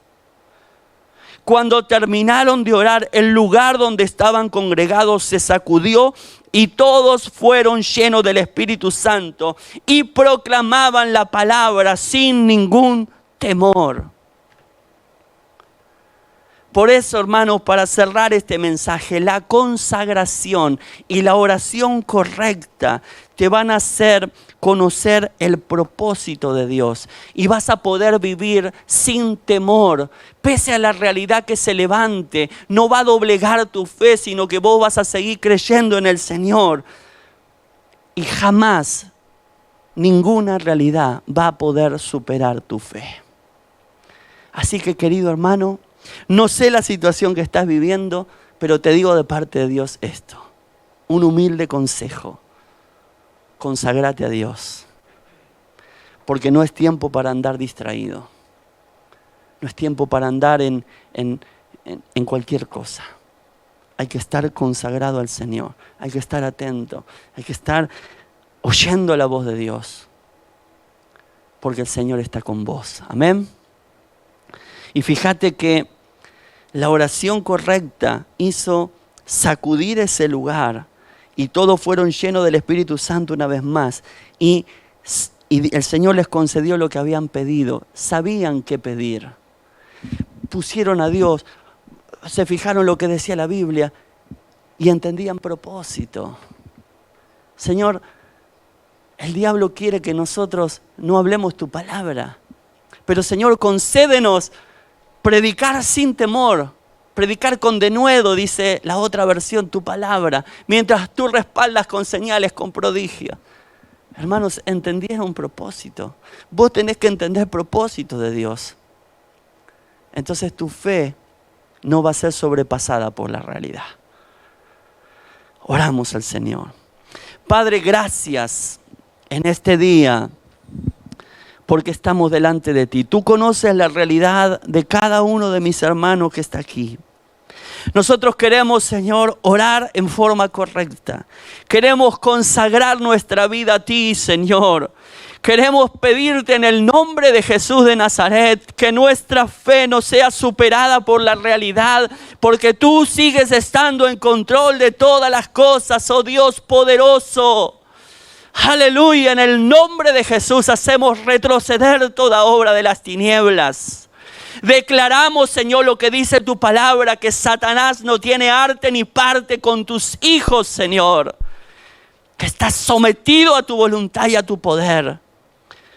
Cuando terminaron de orar, el lugar donde estaban congregados se sacudió y todos fueron llenos del Espíritu Santo y proclamaban la palabra sin ningún temor. Por eso, hermanos, para cerrar este mensaje, la consagración y la oración correcta te van a hacer conocer el propósito de Dios. Y vas a poder vivir sin temor, pese a la realidad que se levante. No va a doblegar tu fe, sino que vos vas a seguir creyendo en el Señor. Y jamás ninguna realidad va a poder superar tu fe. Así que, querido hermano, no sé la situación que estás viviendo, pero te digo de parte de Dios esto. Un humilde consejo. Consagrate a Dios. Porque no es tiempo para andar distraído. No es tiempo para andar en cualquier cosa. Hay que estar consagrado al Señor. Hay que estar atento. Hay que estar oyendo la voz de Dios. Porque el Señor está con vos. Amén. Y fíjate que la oración correcta hizo sacudir ese lugar y todos fueron llenos del Espíritu Santo una vez más. Y el Señor les concedió lo que habían pedido. Sabían qué pedir. Pusieron a Dios, se fijaron lo que decía la Biblia y entendían propósito. Señor, el diablo quiere que nosotros no hablemos tu palabra. Pero Señor, concédenos predicar sin temor, predicar con denuedo, dice la otra versión, tu palabra, mientras tú respaldas con señales, con prodigios. Hermanos, entendieron propósito. Vos tenés que entender propósito de Dios. Entonces tu fe no va a ser sobrepasada por la realidad. Oramos al Señor. Padre, gracias en este día, porque estamos delante de ti. Tú conoces la realidad de cada uno de mis hermanos que está aquí. Nosotros queremos, Señor, orar en forma correcta. Queremos consagrar nuestra vida a ti, Señor. Queremos pedirte en el nombre de Jesús de Nazaret que nuestra fe no sea superada por la realidad, porque tú sigues estando en control de todas las cosas, oh Dios poderoso. Aleluya, en el nombre de Jesús hacemos retroceder toda obra de las tinieblas. Declaramos, Señor, lo que dice tu palabra, que Satanás no tiene arte ni parte con tus hijos, Señor. Que estás sometido a tu voluntad y a tu poder.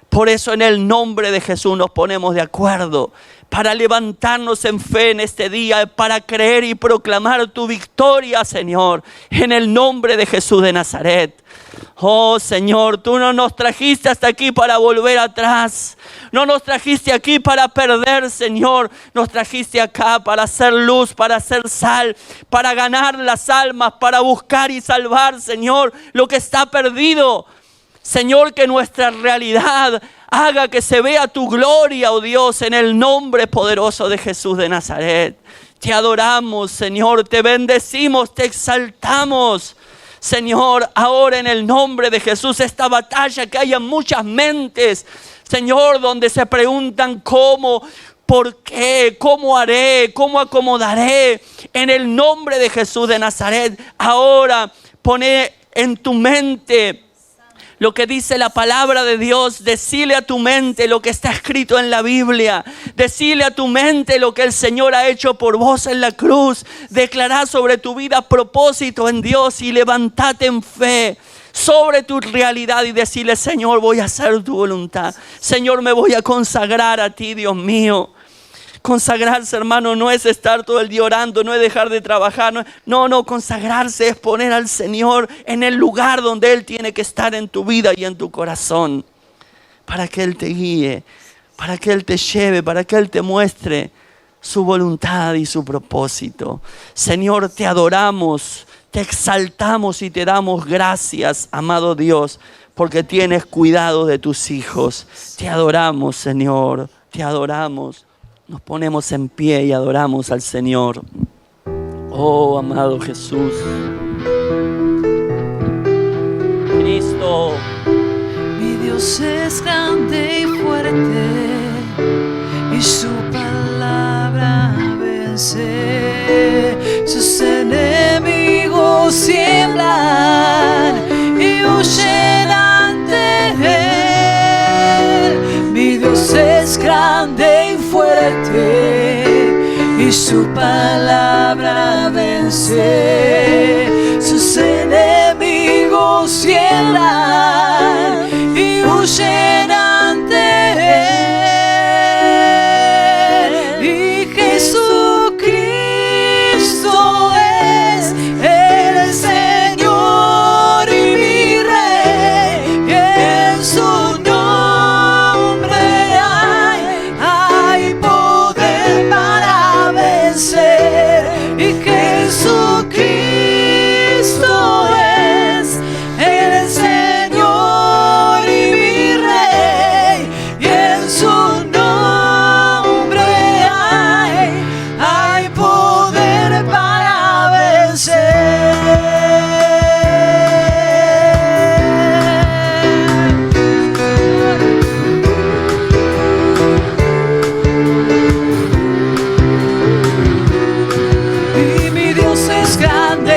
Por eso en el nombre de Jesús nos ponemos de acuerdo para levantarnos en fe en este día, para creer y proclamar tu victoria, Señor, en el nombre de Jesús de Nazaret. Oh Señor, tú no nos trajiste hasta aquí para volver atrás. No nos trajiste aquí para perder, Señor. Nos trajiste acá para hacer luz, para hacer sal, para ganar las almas, para buscar y salvar, Señor, lo que está perdido. Señor, que nuestra realidad haga que se vea tu gloria, oh Dios, en el nombre poderoso de Jesús de Nazaret. Te adoramos, Señor, te bendecimos, te exaltamos. Señor, ahora en el nombre de Jesús, esta batalla que hay en muchas mentes, Señor, donde se preguntan cómo, por qué, cómo haré, cómo acomodaré. En el nombre de Jesús de Nazaret, ahora pone en tu mente lo que dice la palabra de Dios. Decile a tu mente lo que está escrito en la Biblia. Decile a tu mente lo que el Señor ha hecho por vos en la cruz. Declará sobre tu vida propósito en Dios y levántate en fe sobre tu realidad y decirle: Señor, voy a hacer tu voluntad. Señor, me voy a consagrar a ti, Dios mío. Consagrarse, hermano, no es estar todo el día orando, no es dejar de trabajar. No, consagrarse es poner al Señor en el lugar donde Él tiene que estar en tu vida y en tu corazón. Para que Él te guíe, para que Él te lleve, para que Él te muestre su voluntad y su propósito. Señor, te adoramos, te exaltamos y te damos gracias, amado Dios, porque tienes cuidado de tus hijos. Te adoramos, Señor, te adoramos. Nos ponemos en pie y adoramos al Señor. Oh, amado Jesús. Cristo. Mi Dios es grande y fuerte y su palabra vence. Sus enemigos tiemblan y huyen ante él. Mi Dios es grande y fuerte y su su palabra vence, sus enemigos cierran y huyen ante él. Y Jesucristo es el Señor y mi Rey, y en su nombre hay poder para vencer. Y Jesucristo es el Señor y mi Rey, y en su nombre hay poder para vencer. Y mi Dios es grande,